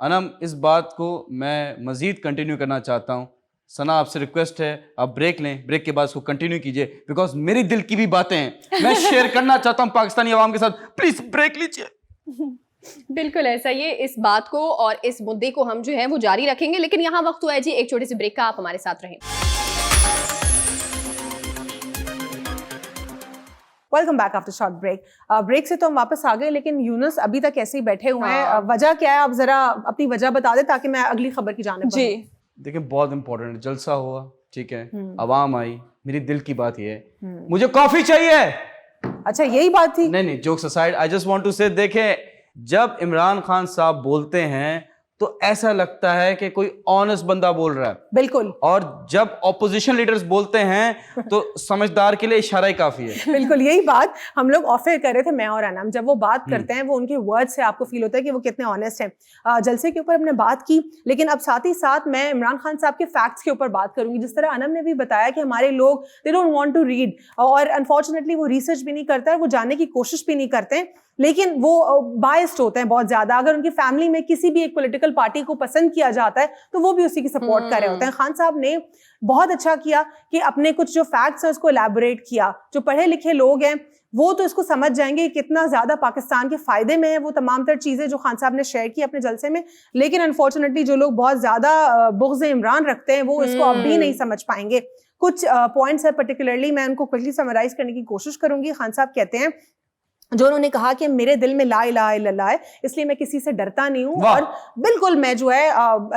انم اس بات کو میں مزید کنٹینیو کرنا چاہتا ہوں. ثنا آپ سے ریکویسٹ ہے آپ بریک لیں, بریک کے بعد اس کو کنٹینیو کیجیے, بیکاز میری دل کی بھی باتیں ہیں میں شیئر کرنا چاہتا ہوں پاکستانی عوام کے ساتھ. پلیز بریک لیجیے. بالکل ایسا ہی ہے. اس بات کو اور اس مدعے کو ہم جو ہے وہ جاری رکھیں گے, لیکن یہاں وقت ہوا ہے جی ایک چھوٹی سی بریک کا. آپ ہمارے ساتھ رہیں. Welcome back after short break. Break سے تو ہم واپس آ گئے, لیکن یونس ابھی تک ایسے ہی بیٹھے ہوئے ہیں. وجہ کیا ہے, آپ ذرا اپنی وجہ بتا دیں تاکہ میں اگلی خبر کی جانب. جی دیکھیں بہت امپورٹنٹ جلسہ ہوا, ٹھیک ہے, عوام آئی, میری دل کی بات یہ ہے مجھے کافی چاہیے. اچھا یہی بات تھی. نہیں jokes aside, I just want to say, دیکھیں جب عمران خان صاحب بولتے ہیں تو ایسا لگتا ہے کہ کوئی آنےسٹ بندہ بول رہا ہے. بالکل. اور جب اپوزیشن لیڈرز بولتے ہیں تو سمجھدار کے لیے اشارہ ہی کافی ہے. بالکل یہی بات ہم لوگ آف ایئر کر رہے تھے میں اور انم. جب وہ بات کرتے ہیں وہ ان کے ورڈ سے آپ کو فیل ہوتا ہے کہ وہ کتنے آنےسٹ ہیں. جلسے کے اوپر ہم نے بات کی, لیکن اب ساتھ ہی ساتھ میں عمران خان صاحب کے فیکٹس کے اوپر بات کروں گی. جس طرح انم نے بھی بتایا کہ ہمارے لوگ they don't want to read, اور انفارچونیٹلی وہ ریسرچ بھی نہیں کرتا ہے, وہ جاننے کی کوشش بھی نہیں کرتے, لیکن وہ بائسڈ ہوتے ہیں بہت زیادہ. اگر ان کی فیملی میں کسی بھی ایک پولیٹیکل پارٹی کو پسند کیا جاتا ہے تو وہ بھی اسی کی سپورٹ کر رہے ہوتے ہیں. خان صاحب نے بہت اچھا کیا کہ اپنے کچھ جو فیکٹس ہیں اس کو الیبوریٹ کیا. جو پڑھے لکھے لوگ ہیں وہ تو اس کو سمجھ جائیں گے کتنا زیادہ پاکستان کے فائدے میں ہے وہ تمام تر چیزیں جو خان صاحب نے شیئر کی اپنے جلسے میں. لیکن انفارچونیٹلی جو لوگ بہت زیادہ بغض عمران رکھتے ہیں وہ اس کو اب بھی نہیں سمجھ پائیں گے. کچھ پوائنٹس ہیں پرٹیکولرلی, میں ان کو کوئکلی سمرائز کرنے کی کوشش کروں گی. خان صاحب کہتے ہیں, جو انہوں نے کہا کہ میرے دل میں لا الہ الا اللہ ہے, اس لیے میں کسی سے ڈرتا نہیں ہوں. اور بالکل میں جو ہے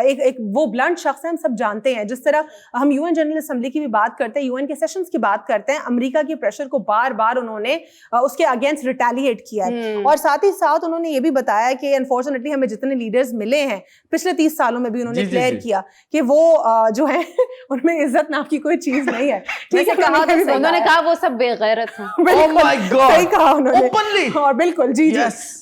ایک وہ بلنٹ شخص ہے, ہم سب جانتے ہیں. جس طرح ہم یو این جنرل اسمبلی کی بھی بات کرتے ہیں, یو این کے سیشنز کی بات کرتے ہیں, امریکہ کی پریشر کو بار بار انہوں نے اس کے اگینسٹ ریٹیلیٹ کیا ہے. اور ساتھ ہی ساتھ انہوں نے یہ بھی بتایا کہ انفارچونیٹلی ہمیں جتنے لیڈرز ملے ہیں پچھلے 30 سالوں میں بھی انہوں نے کلیئر کیا کہ وہ جو ہے ان میں عزت نام کی کوئی چیز نہیں ہے. ٹھیک ہے, انہوں نے کہا وہ سب بے غیرت ہیں. صحیح کہا انہوں نے, اور بالکل جی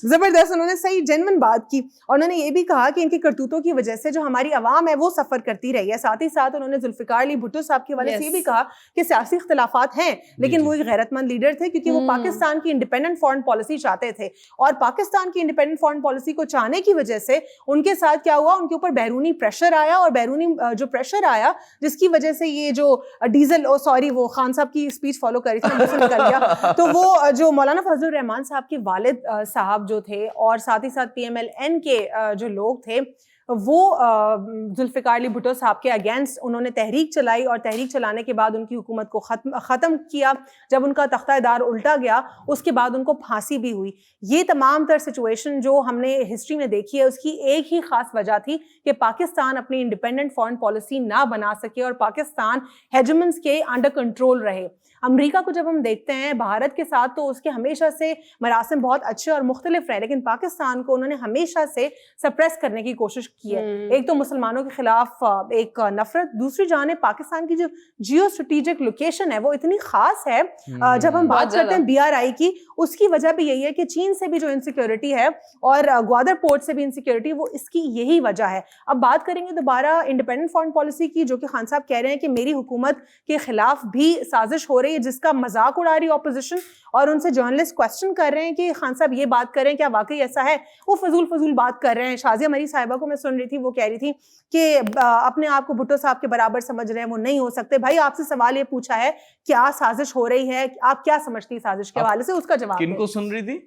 زبردست, انہوں نے صحیح جینون بات کی. اور انہوں نے یہ بھی کہا کہ ان کی کرتوتوں کی وجہ سے جو ہماری عوام ہے وہ سفر کرتی رہی ہے. ساتھ ہی ساتھ انہوں نے ذوالفقار علی بھٹو صاحب کے حوالے سے یہ بھی کہا کہ سیاسی اختلافات ہیں لیکن وہ ایک غیرت مند لیڈر تھے, کیونکہ وہ پاکستان کی انڈیپینڈنٹ فارن پالیسی چاہتے تھے. اور پاکستان کی انڈیپینڈنٹ فارن پالیسی کو چاہنے کی وجہ سے ان کے ساتھ کیا ہوا, ان کے اوپر بیرونی پریشر آیا, اور بیرونی جو پریشر آیا جس کی وجہ سے یہ جو ڈیزل سوری وہ خان صاحب کی اسپیچ فالو کری تھی تو وہ جو مولانا فضل الرحمان صاحب کے والد صاحب جو تھے, اور ساتھ ہی ساتھ پی ایم ایل این کے جو لوگ تھے, وہ ذوالفقار علی بھٹو صاحب کے اگینسٹ انہوں نے تحریک چلائی. اور تحریک چلانے کے بعد ان کی حکومت کو ختم کیا. جب ان کا تختہ دار الٹا گیا اس کے بعد ان کو پھانسی بھی ہوئی. یہ تمام تر سچویشن جو ہم نے ہسٹری میں دیکھی ہے اس کی ایک ہی خاص وجہ تھی کہ پاکستان اپنی انڈیپینڈنٹ فارن پالیسی نہ بنا سکے اور پاکستان ہیجمنس کے انڈر کنٹرول رہے. امریکہ کو جب ہم دیکھتے ہیں بھارت کے ساتھ تو اس کے ہمیشہ سے مراسم بہت اچھے اور مختلف رہے, لیکن پاکستان کو انہوں نے ہمیشہ سے سپریس کرنے کی کوشش کی ہے. ایک تو مسلمانوں کے خلاف ایک نفرت, دوسری جانب پاکستان کی جو جیو اسٹریٹجک لوکیشن ہے وہ اتنی خاص ہے. جب ہم بات کرتے ہیں BRI کی, اس کی وجہ بھی یہی ہے کہ چین سے بھی جو انسیکیورٹی ہے اور گوادر پورٹ سے بھی انسیکیورٹی, وہ اس کی یہی وجہ ہے. اب بات کریں گے دوبارہ انڈیپینڈنٹ فارن پالیسی کی, جو کہ خان صاحب کہہ رہے ہیں کہ میری حکومت کے خلاف بھی سازش ہو رہی ہے جس کا مذاق اڑا رہی ہے اپوزیشن, اور ان سے جرنلسٹ کوسچن کر رہے ہیں کہ خان صاحب یہ بات کر رہے ہیں کیا واقعی ایسا ہے. وہ فضول بات کر رہے ہیں. شازیہ مری صاحبہ کو میں سن رہی تھی, وہ کہہ رہی تھی کہ اپنے آپ کو بھٹو صاحب کے برابر سمجھ رہے ہیں, وہ نہیں ہو سکتے. بھائی آپ سے سوال یہ پوچھا ہے کیا سازش ہو رہی ہے, آپ کیا سمجھتی سازش کے حوالے سے, اس کا جواب کن کو سن رہی تھی؟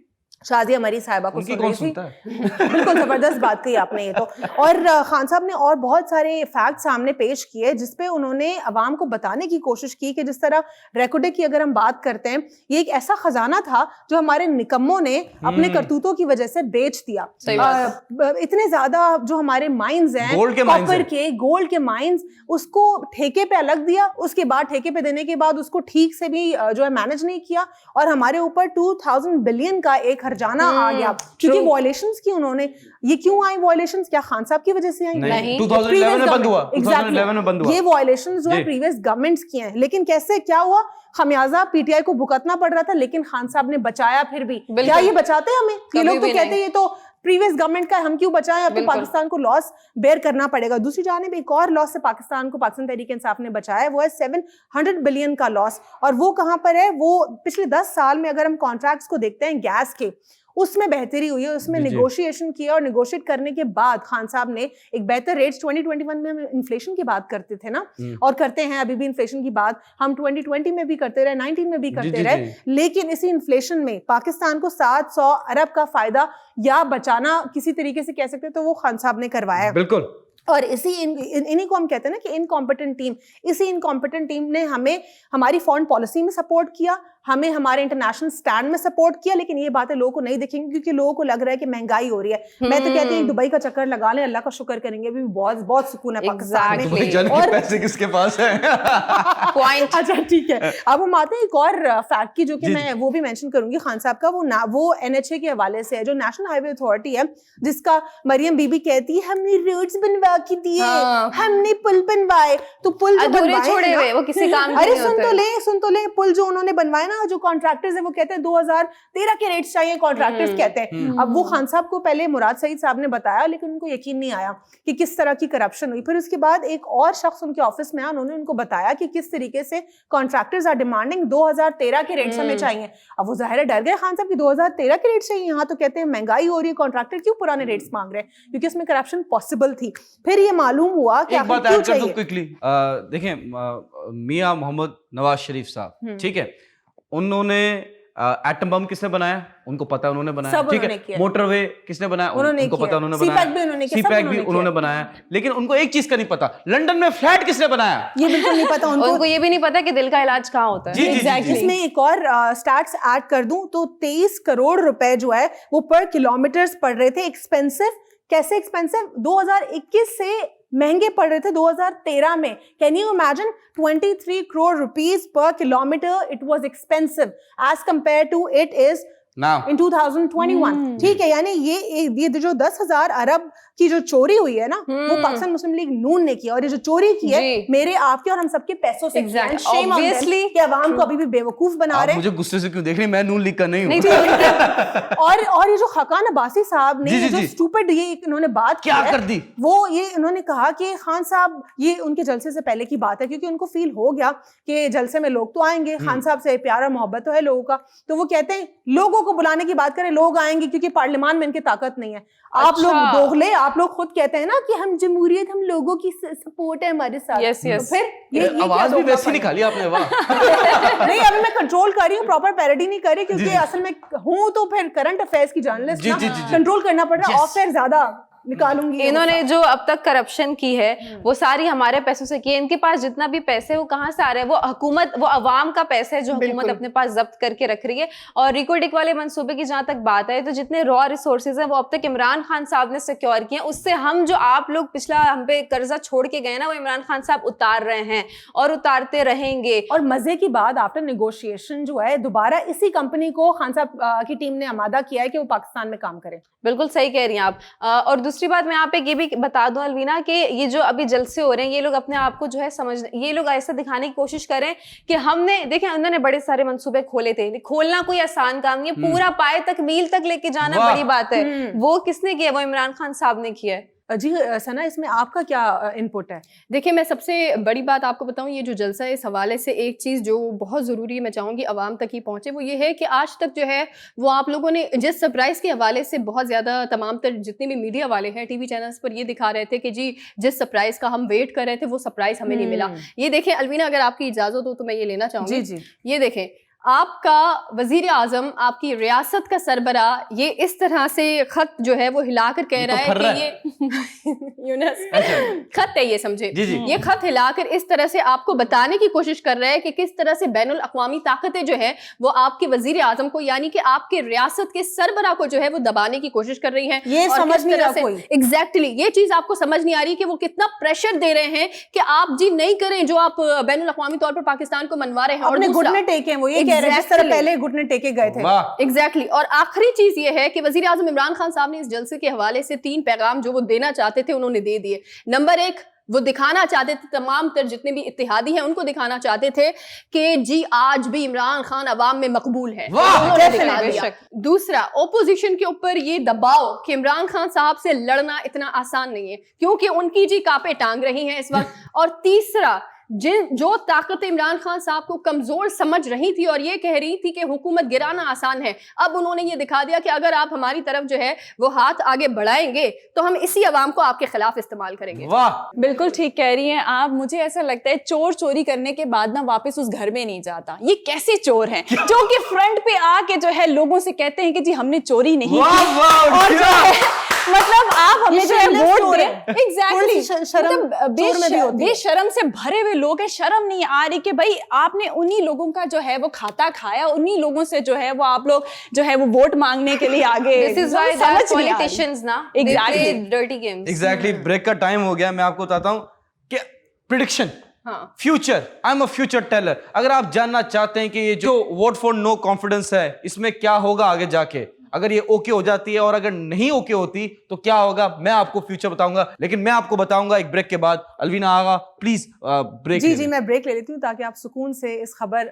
शाजिया मरी साहिबा को उनकी सुन कौन रही थी। सुनता है? बिल्कुल जबरदस्त बात कही आपने ये तो। और खान साहब ने और बहुत सारे फैक्ट सामने पेश किए जिसपे उन्होंने अवाम को बताने की कोशिश की कि जिस तरह रेकोडे की अगर हम बात करते हैं, ये एक ऐसा खजाना था जो हमारे निकम्मों ने अपने करतूतों की वजह से बेच दिया। इतने ज्यादा जो हमारे माइंस हैं, कॉपर के, गोल्ड के माइंस, उसको ठेके पे अलग दिया, उसके बाद ठेके पे देने के बाद उसको ठीक से भी जो है मैनेज नहीं किया, और हमारे ऊपर 2000 बिलियन का एक हर्जाना आ गया क्योंकि वॉयलेशंस की उन्होंने। ये क्यों आई वॉयलेशंस? क्या खान साहब की वजह से आई? नहीं, 2011 में बंद हुआ। 2011 में बंद हुआ। ये वॉयलेशंस जो है प्रीवियस गवर्नमेंट्स की हैं, लेकिन कैसे क्या हुआ? खमियाजा पीटीआई को भुगतना पड़ रहा था, लेकिन खान साहब ने बचाया फिर भी। क्या ये बचाते हैं हमें? ये लोग तो कहते हैं ये तो प्रीवियस गवर्नमेंट का, हम क्यों बचाएं, अब तो पाकिस्तान को लॉस बेयर करना पड़ेगा। दूसरी जानिब एक और लॉस से पाकिस्तान को पाकिस्तान तहरीक-ए-इंसाफ ने बचाया, वो है 700 बिलियन का लॉस। और वो कहां पर है? वो पिछले 10 साल में अगर हम कॉन्ट्रैक्ट्स को देखते हैं गैस के, उसमें बेहतरी हुई है, उसमें निगोशिएशन किया, और निगोशिएट करने के बाद खान साहब ने एक बेहतर रेट्स 2021 में हम इन्फ्लेशन की बात करते थे ना, और करते हैं अभी भी इन्फ्लेशन की बात, हम 2020 में भी करते रहे, 19 में भी करते रहे, लेकिन इसी इन्फ्लेशन में पाकिस्तान को 700 अरब का फायदा या बचाना किसी तरीके से कह सकते हैं तो वो खान साहब ने करवाया है। बिल्कुल। और इन्हीं को हम कहते हैं ना कि इनकॉम्पिटेंट टीम। इसी इनकॉम्पिटेंट टीम ने हमें हमारी फॉरेन पॉलिसी में सपोर्ट किया, हमें हमारे इंटरनेशनल स्टैंड में सपोर्ट किया, लेकिन ये बातें लोगों को नहीं दिखेंगी क्योंकि लोगों को लग रहा है कि महंगाई हो रही है। मैं तो कहती हूँ दुबई का चक्कर लगा लें, अल्लाह का शुक्र करेंगे, भी बहुत बहुत सुकून है पाकिस्तान में। दुबई जाने के पैसे किसके पास है? पॉइंट। अच्छा ठीक है, अब हम आते हैं एक और फैक्ट की जो कि मैं वो भी मेंशन करूंगी खान साहब का, वो NHA के हवाले से है, जो नेशनल हाईवे अथॉरिटी है, जिसका मरियम बीबी कहती है हमने रोड्स बनवा के दिए, हमने पुल बनवाए, तो पुल अधूरे छोड़े हुए, वो किसी काम के अरे सुन तो ले, पुल जो उन्होंने बनवाए ना, जो कॉन्ट्रैक्टर्स है वो कहते हैं 2013 के रेट्स चाहिए, कॉन्ट्रैक्टर्स कहते हैं। अब वो खान साहब को पहले मुराद सईद साहब ने बताया, लेकिन उनको यकीन नहीं आया कि किस तरह की करप्शन हुई। फिर उसके बाद एक और शख्स उनके ऑफिस में आया, उन्होंने उनको बताया कि किस तरीके से कॉन्ट्रैक्टर्स आर डिमांडिंग 2013 के रेट्स हमें चाहिए। अब वो जाहिर है डर गए खान साहब की 2013 के रेट्स चाहिए, यहाँ तो कहते हैं महंगाई हो रही है, कॉन्ट्रैक्टर क्यों पुराने रेट्स मांग रहे हैं, क्योंकि इसमें करप्शन पॉसिबल थी। फिर ये मालूम हुआ कि एक बात ऐड कर दूं क्विकली। देखें, मियां मोहम्मद नवाज शरीफ साहब, ठीक है, उन्होंने एटम बम किसने बनाया? उनको पता है, उन्होंने बनाया, ठीक है। मोटरवे किसने बनाया? उनको पता, उन्होंने बनाया। सीपैक भी उन्होंने बनाया, लेकिन उनको एक चीज का नहीं पता, लंदन में फ्लैट किसने बनाया? ये बिल्कुल नहीं पता उनको ये भी नहीं पता कि दिल का इलाज कहाँ होता है। एग्जैक्टली। इसमें एक और स्टैट्स ऐड कर दूं तो 23 करोड़ रुपए जो है वो पर किलोमीटर्स पड़ रहे थे एक्सपेंसिव। कैसे एक्सपेंसिव? 2021 से महंगे पड़ रहे थे 2013 में। Can you imagine? 23 crore rupees per kilometer it was expensive as compared to it is in 2021। ठीक है, यानी ये जो 10,000 अरब की जो चोरी हुई है ना, वो पाकिस्तान मुस्लिम लीग नून ने किया, और ये जो चोरी की है मेरे आपके और हम सबके पैसों से किया है। Shame on them कि अवाम को अभी भी बेवकूफ बना रहे हैं। मुझे गुस्से से क्यों देख रही? मैं नून लीग का नहीं हूँ। और ये जो हकान अब्बासी साहब ने जो स्टूपिड ये इन्होंने बात क्या कर दी, वो ये इन्होंने कहा कि खान साहब, ये उनके जलसे से पहले की बात है, क्योंकि उनको फील हो गया कि जलसे में लोग तो आएंगे, खान साहब से प्यार और मोहब्बत तो है लोगों का, तो वो कहते हैं लोगों को बुलाने की बात करें, लोग आएंगे, क्योंकि पार्लियामान में इनकी ताकत नहीं है। आप लोग दोगले, आप लोग खुद कहते हैं ना कि हम जमहूरियत, हम लोगों की सपोर्ट है हमारे साथ। तो फिर ये आवाज भी वैसी निकाली आपने, वाह। नहीं, अभी मैं कंट्रोल कर रही हूँ, प्रॉपर पैरोडी नहीं कर रही, क्योंकि असल में हूँ तो फिर करंट अफेयर्स की जर्नलिस्ट ना, कंट्रोल करना पड़ रहा है, ऑफ एयर ज्यादा निकालूंगी। इन्होंने जो अब तक करप्शन की है वो सारी हमारे पैसों से की है। इनके पास जितना भी पैसे वो कहाँ से आ रहे हैं? वो हुकूमत, वो अवाम का पैसा है जो हुकूमत अपने पास जब्त करके रख रही है। और रिकोडिक वाले मंसूबे की जहां तक बात है, तो जितने रॉ रिसोर्सेज हैं वो अब तक इमरान खान साहब ने सिक्योर किए हैं। उससे हम जो आप लोग पिछला हम पे कर्जा छोड़ के गए ना, वो इमरान खान साहब उतार रहे हैं और उतारते रहेंगे। और मजे की बात, आफ्टर नेगोशिएशन जो है दोबारा इसी कंपनी को खान साहब की टीम ने आमादा किया है कि वो पाकिस्तान में काम करे। बिल्कुल सही कह रही हैं आप। और दूसरी बात मैं यहाँ पे ये भी बता दूं अलवीना कि ये जो अभी जलसे हो रहे हैं, ये लोग अपने आप को जो है ये लोग ऐसा दिखाने की कोशिश कर रहे हैं कि हमने, देखें उन्होंने बड़े सारे मंसूबे खोले थे, खोलना कोई आसान काम नहीं है, पूरा पाए तक मील तक लेके जाना बड़ी बात है। वो किसने किया? वो इमरान खान साहब ने किया है। जी सना, इसमें आपका क्या इनपुट है? देखिए, मैं सबसे बड़ी बात आपको बताऊं, ये जो जलसा है, इस हवाले से एक चीज़ जो बहुत ज़रूरी है, मैं चाहूँगी आवाम तक ही पहुँचे, वो ये है कि आज तक जो है वो आप लोगों ने जिस सरप्राइज़ के हवाले से बहुत ज़्यादा तमाम तर जितने भी मीडिया वाले हैं टीवी चैनल्स पर ये दिखा रहे थे कि जी जिस सरप्राइज़ का हम वेट कर रहे थे वो सरप्राइज़ हमें नहीं मिला। ये देखें अलवीना, अगर आपकी इजाज़त हो तो मैं ये लेना चाहूँगी। जी। ये देखें, آپ کا وزیر اعظم آپ کی ریاست کا سربراہ یہ اس طرح سے خط جو ہے وہ ہلا کر کہہ رہا ہے کہ یہ یونس خط ہے، یہ سمجھے یہ خط ہلا کر اس طرح سے آپ کو بتانے کی کوشش کر رہا ہے کہ کس طرح سے بین الاقوامی طاقتیں جو ہے وہ آپ کے وزیر اعظم کو یعنی کہ آپ کے ریاست کے سربراہ کو جو ہے وہ دبانے کی کوشش کر رہی ہیں. یہ سمجھ نہیں رہا کوئی. ایگزیکٹلی یہ چیز آپ کو سمجھ نہیں آ رہی کہ وہ کتنا پریشر دے رہے ہیں کہ آپ جی نہیں کریں جو آپ بین الاقوامی طور پر پاکستان کو منوا رہے ہیں. اور گھٹنے ٹیکے وہ یہ کہہ رہے ہیں جس طرح پہلے گھٹنے ٹیکے گئے تھے. ایگزیکٹلی. اور آخری چیز یہ ہے کہ وزیر اعظم عمران خان صاحب نے اس جلسے کے حوالے سے 3 پیغام جو وہ دینا چاہتے تھے انہوں نے دے دیے. نمبر 1 وہ دکھانا چاہتے تھے تمام تر جتنے بھی اتحادی ہیں ان کو دکھانا چاہتے تھے کہ جی آج بھی عمران خان عوام میں مقبول ہے. دوسرا اپوزیشن کے اوپر یہ دباؤ کہ عمران خان صاحب سے لڑنا اتنا آسان نہیں ہے کیونکہ ان کی جی کاپیں ٹانگ رہی ہیں اس وقت. اور تیسرا جو طاقت عمران خان صاحب کو کمزور سمجھ رہی تھی اور یہ کہہ رہی تھی کہ حکومت گرانا آسان ہے، اب انہوں نے یہ دکھا دیا کہ اگر آپ ہماری طرف جو ہے وہ ہاتھ آگے بڑھائیں گے تو ہم اسی عوام کو آپ کے خلاف استعمال کریں گے. واہ بالکل ٹھیک کہہ رہی ہیں آپ. مجھے ایسا لگتا ہے چور چوری کرنے کے بعد نا واپس اس گھر میں نہیں جاتا. یہ کیسے چور ہیں جو کہ فرنٹ پہ آ کے جو ہے لوگوں سے کہتے ہیں کہ جی ہم نے چوری نہیں کی اور جو ہے مطلب آپ ہمیں جو ہے ووٹ دیں. ایگزیکٹلی بے شرم سے بھرے ہوئے لوگ ہیں. شرم نہیں آ رہی کہ بھائی آپ نے انہی لوگوں کا جو ہے وہ کھاتا کھایا, انہی لوگوں سے جو ہے وہ آپ لوگ جو ہے وہ ووٹ مانگنے کے لیے آگے. This is why there are politicians now. They play dirty games. Exactly. Break کا ٹائم ہو گیا. میں آپ کو بتاتا ہوں کہ prediction future, I am a future teller. اگر آپ جاننا چاہتے ہیں کہ یہ جو ووٹ فار نو کانفیڈنس ہے اس میں کیا ہوگا آگے جا کے, اگر یہ اوکے ہو جاتی ہے اور اگر نہیں اوکے ہوتی تو کیا ہوگا, میں آپ کو فیوچر بتاؤں گا. لیکن میں آپ کو بتاؤں گا ایک بریک کے بعد. Alvina Agha please break. جی میں بریک لے لیتی ہوں تاکہ آپ سکون سے اس خبر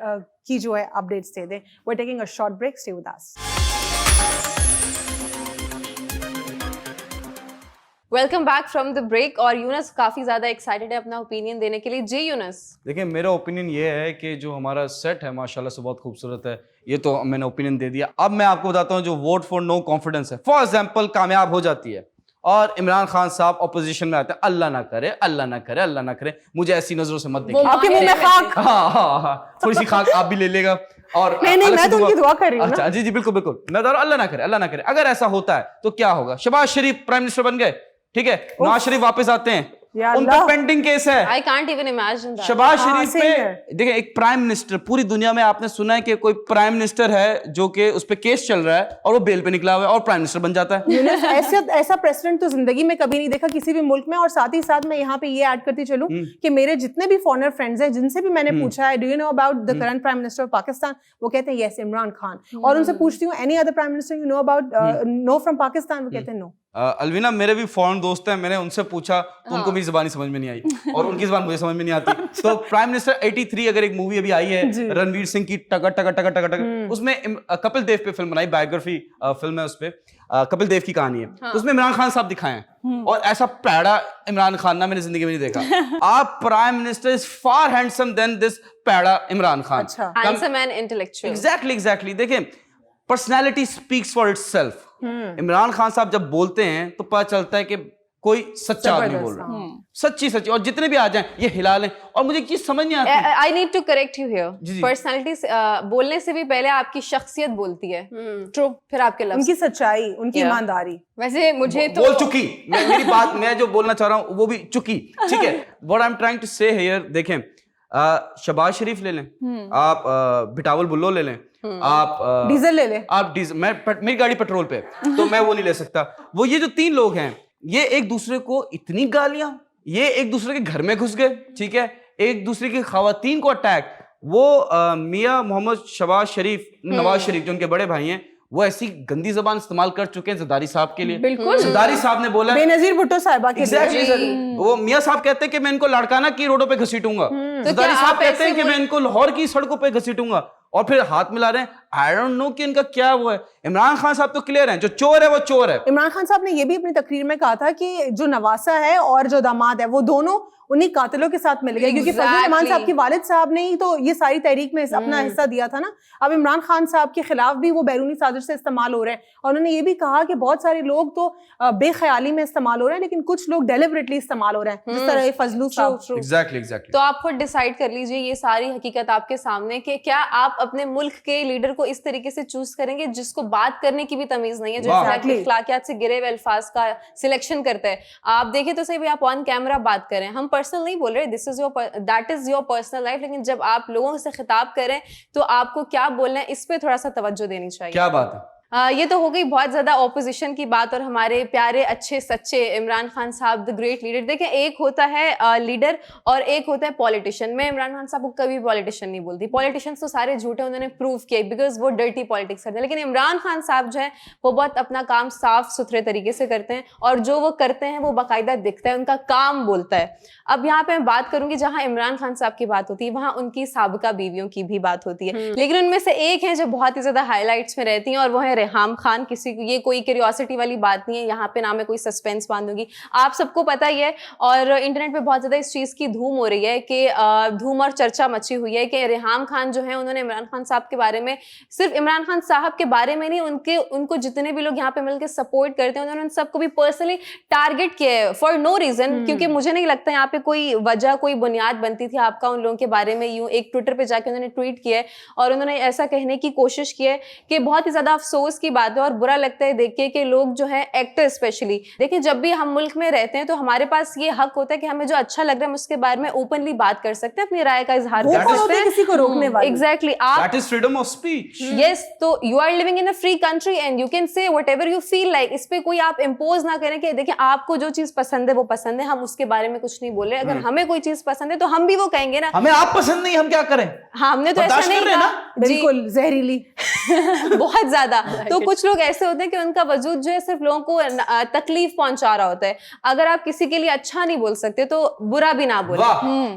کی جو ہے اپڈیٹس دے دیں. we're taking a short break. Stay with us. Welcome back from the break. اور یونس کافی زیادہ ایکسائٹیڈ ہے اپنا اوپینین دینے کے لیے. جی یونس. دیکھیں میرا اوپینین یہ ہے کہ جو ہمارا سیٹ ہے ماشاءاللہ سے بہت خوبصورت ہے. یہ تو میں نے اوپینین دے دیا. اب میں آپ کو بتاتا ہوں جو ووٹ فار نو کانفیڈنس ہے, فار ایگزامپل کامیاب ہو جاتی ہے اور عمران خان صاحب اپوزیشن میں آتے ہیں, اللہ نہ کرے اللہ نہ کرے اللہ نہ کرے, مجھے ایسی نظروں سے مت دیکھیں. آپ کے منہ میں خاک. ہاں تھوڑی سی خاک آپ بھی لے لے گا. اور نہیں میں تو ان کی دعا کر رہی ہوں. اچھا جی بالکل بالکل, میں بتا رہا ہوں اللہ نہ کرے اللہ نہ کرے. اگر ایسا ہوتا ہے تو کیا ہوگا؟ شہباز شریف پرائم منسٹر بن گئے, ٹھیک ہے, نواز شریف واپس آتے ہیں, ان پہ پینڈنگ کیس ہے. I can't even imagine that. Shehbaz Sharif پہ دیکھیں ایک پرائم منسٹر, پوری دنیا میں آپ نے سنا ہے کہ کوئی پرائم منسٹر ہے جو کہ اس پہ کیس چل رہا ہے اور وہ بیل پہ نکلا ہوا ہے اور پرائم منسٹر بن جاتا ہے. ایسا پریسیڈنٹ تو زندگی میں کبھی نہیں دیکھا کسی بھی ملک میں. اور ساتھ ہی ساتھ میں یہاں پہ یہ ایڈ کرتی چلوں کہ میرے جتنے بھی فارنر فرینڈز ہیں جن سے بھی میں نے پوچھا ہے do you know about the current prime minister of Pakistan, وہ کہتے ہیں یس عمران خان. اور ان سے پوچھتی ہوں any other prime minister you know about no from Pakistan, وہ کہتے ہیں نو. الوینا میرے بھی فورن دوست ہیں, میں نے ان سے پوچھا تو ان کو میری زبان سمجھ میں نہیں آئی اور ان کی زبان مجھے سمجھ میں نہیں آتی. تو پرائم منسٹر 83 اگر ایک مووی ابھی آئی ہے رنویر سنگھ کی ٹکر ٹکر ٹکر ٹکر ٹکر, اس میں کپل دیو پہ فلم بنائی, بایوگرافی فلم ہے, اس پہ کپل دیو کی کہانی ہے. اس میں عمران خان صاحب دکھائے ہیں اور ایسا پیڑا عمران خان نہ میں نے زندگی میں نہیں دیکھا. آپ prime minister is far handsome than this پیڑا Imran Khan. Handsome and intellectual. Exactly. دیکھیں personality speaks for itself. Imran Khan صاحب جب بولتے ہیں تو پتہ چلتا ہے کہ کوئی سچا آدمی بول رہا ہے, سچی. اور جتنے بھی آ جائیں یہ ہلا لیں. اور مجھے ایک چیز سمجھ نہیں آتی, I need to correct you here. Personality بولنے سے بھی پہلے آپ کی شخصیت بولتی ہے. ٹرو. پھر آپ کے لفظ, ان کی سچائی, ان کی ایمانداری. ویسے مجھے تو بول چکی, میری بات میں جو بولنا چاہ رہا ہوں وہ بھی چکی, ٹھیک ہے. what I'm trying to say here, دیکھیں شہباز شریف لے لیں, آپ بٹاول بلو لے لیں, آپ ڈیزل لے لیں, آپ ڈیزل, میری گاڑی پیٹرول پہ تو میں وہ نہیں لے سکتا. وہ یہ جو 3 لوگ ہیں یہ ایک دوسرے کو اتنی گالیاں, یہ ایک دوسرے کے گھر میں گھس گئے, ٹھیک ہے, ایک دوسرے کی خواتین کو اٹیک. وہ میاں محمد شہباز شریف, نواز شریف جو ان کے بڑے بھائی ہیں, وہ ایسی گندی زبان استعمال کر چکے ہیں زرداری صاحب کے لیے. بالکل زرداری صاحب نے بولا, بے نظیر بھٹو صاحبہ کے لیے, وہ میاں صاحب کہتے ہیں کہ میں ان کو لاڑکانہ کی روڈوں پہ گھسیٹوں گا, زرداری صاحب کہتے ہیں کہ میں ان کو لاہور کی سڑکوں پہ گھسیٹوں گا, اور پھر ہاتھ ملا رہے ہیں. आई डोंट नो कि इनका क्या वो है। इमरान खान साहब तो क्लियर हैं, जो चोर है वो चोर है। इमरान खान साहब ने ये भी अपनी तकरीर में कहा था कि जो नवासा है और जो दामाद है वो दोनों उन्हीं कातिलों के साथ मिल गए, क्योंकि फजल रहमान साहब के वालिद साहब ने ही तो ये सारी तहरीक में अपना हिस्सा दिया था ना। अब इमरान खान साहब के खिलाफ भी वो बैरूनी साजिश से इस्तेमाल हो रहे हैं, और उन्होंने ये भी कहा कि बहुत सारे लोग तो बेख्याली में इस्तेमाल हो रहे हैं, लेकिन कुछ लोग डेलिबरेटली इस्तेमाल हो रहे हैं, जिस तरह फजलू साहब। एग्जैक्टली तो आप खुद डिसाइड कर लीजिए, ये सारी हकीकत आपके सामने, कि क्या आप अपने मुल्क के लीडर को इस तरीके से चूज करेंगे जिसको बात करने की भी तमीज नहीं है, जो अखलाकियात से गिरे हुए अल्फाज का सिलेक्शन करता है। आप देखें तो सही भी, आप ऑन कैमरा बात करें, हम पर्सनल नहीं बोल रहे, that is your personal life, लेकिन जब आप लोगों से खिताब करें तो आपको क्या बोलना है इस पे थोड़ा सा तवज्जो देनी चाहिए। क्या बात है। ये तो हो गई बहुत ज्यादा ऑपोजिशन की बात और हमारे प्यारे अच्छे सच्चे इमरान खान साहब द ग्रेट लीडर। देखें, एक होता है लीडर और एक होता है पॉलिटिशियन। मैं इमरान खान साहब को कभी पॉलिटिशियन नहीं बोलती, पॉलिटिशियंस तो सारे झूठे, उन्होंने प्रूव किया बिकॉज वो डर्टी पॉलिटिक्स करते हैं, लेकिन इमरान खान साहब जो है वो बहुत अपना काम साफ सुथरे तरीके से करते हैं, और जो वो करते हैं वो बाकायदा दिखता है, उनका काम बोलता है। अब यहाँ पे मैं बात करूंगी, जहाँ इमरान खान साहब की बात होती है वहाँ उनकी साबिका बीवियों की भी बात होती है, लेकिन उनमें से एक है जो बहुत ही ज्यादा हाईलाइट्स में रहती हैं, और वो है रेहाम खान। किसी को ये कोई क्यूरियोसिटी वाली बात नहीं है, यहाँ पे ना मैं कोई सस्पेंस बांधूंगी, आप सबको पता ही है, और इंटरनेट पे बहुत ज्यादा इस चीज की धूम हो रही है कि धूम और चर्चा मची हुई है कि रेहाम खान जो है उन्होंने इमरान खान साहब के बारे में, सिर्फ इमरान खान साहब के बारे में नहीं, उनको जितने भी लोग यहाँ पे मिलकर सपोर्ट करते हैं उन्होंने उन सबको भी पर्सनली टारगेट किया है फॉर नो रीजन, क्योंकि मुझे नहीं लगता यहाँ पे कोई वजह, कोई बुनियाद बनती थी आपका उन लोगों के बारे में। यूं एक ट्विटर पे जाके उन्होंने ट्वीट किया है और उन्होंने ऐसा कहने की कोशिश की है कि बहुत ही ज्यादा अफसोस की बात है और बुरा लगता है देख के कि लोग जो है एक्टर स्पेशली, देखिए जब भी हम मुल्क में रहते हैं तो हमारे पास ये हक होता है कि हमें जो अच्छा लग रहा है हम उसके बारे में ओपनली बात कर सकते हैं, अपनी राय का इजहार कर सकते हैं, किसी को रोकने वाला। एग्जैक्टली, आप that is freedom of speech. Yes, तो you are living in a free country and you can say whatever you feel like. इस पे कोई आप इम्पोज ना करें कि देखिए आपको जो चीज पसंद है वो पसंद है, हम उसके बारे में कुछ नहीं बोल रहे। अगर हमें कोई चीज पसंद है तो हम भी वो कहेंगे ना। हमें आप पसंद नहीं, हम क्या करें? हाँ, हमने तो ऐसा नहीं कहा, बिल्कुल जहरीली बहुत ज्यादा। तो कुछ लोग ऐसे होते हैं कि उनका वजूद जो है सिर्फ लोगों को तकलीफ पहुंचा रहा होता है। अगर आप किसी के लिए अच्छा नहीं बोल सकते तो बुरा भी ना बोले।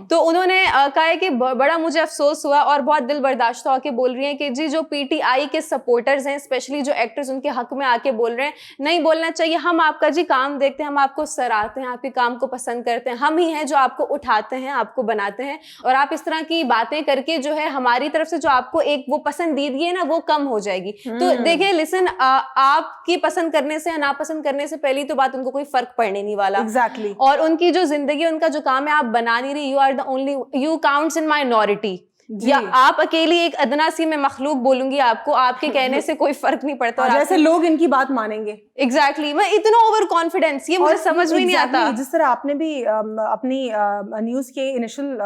तो उन्होंने कहा है कि बड़ा मुझे अफसोस हुआ और बहुत दिल बर्दाश्त होकर बोल रही हैं कि जी जो पीटीआई के सपोर्टर्स हैं, स्पेशली जो एक्टर्स उनके हक में आके बोल रहे हैं, नहीं बोलना चाहिए। हम आपका जी काम देखते हैं, हम आपको सराहते हैं, आपके काम को पसंद करते हैं, हम ही हैं जो आपको उठाते हैं, आपको बनाते हैं, और आप इस तरह की बातें करके जो है हमारी तरफ से जो आपको एक वो पसंदीदगी है ना वो कम हो जाएगी। तो देखिए लिसन, आपकी पसंद करने से या नापसंद करने से पहली तो बात उनको कोई फर्क पड़ने नहीं वाला। एग्जैक्टली। और उनकी जो जिंदगी, उनका जो काम है आप बना नहीं रही। You are the only, you counts in minority, या आप अकेली एक अदना सी मैं मखलूक बोलूंगी आपको, आपके कहने से कोई फर्क नहीं पड़ता। और जैसे लोग इनकी बात मानेंगे। एग्जैक्टली, मैं इतना ओवर कॉन्फिडेंस, ये मुझे समझ में नहीं आता। जिस तरह आपने भी अपनी न्यूज के इनिशियल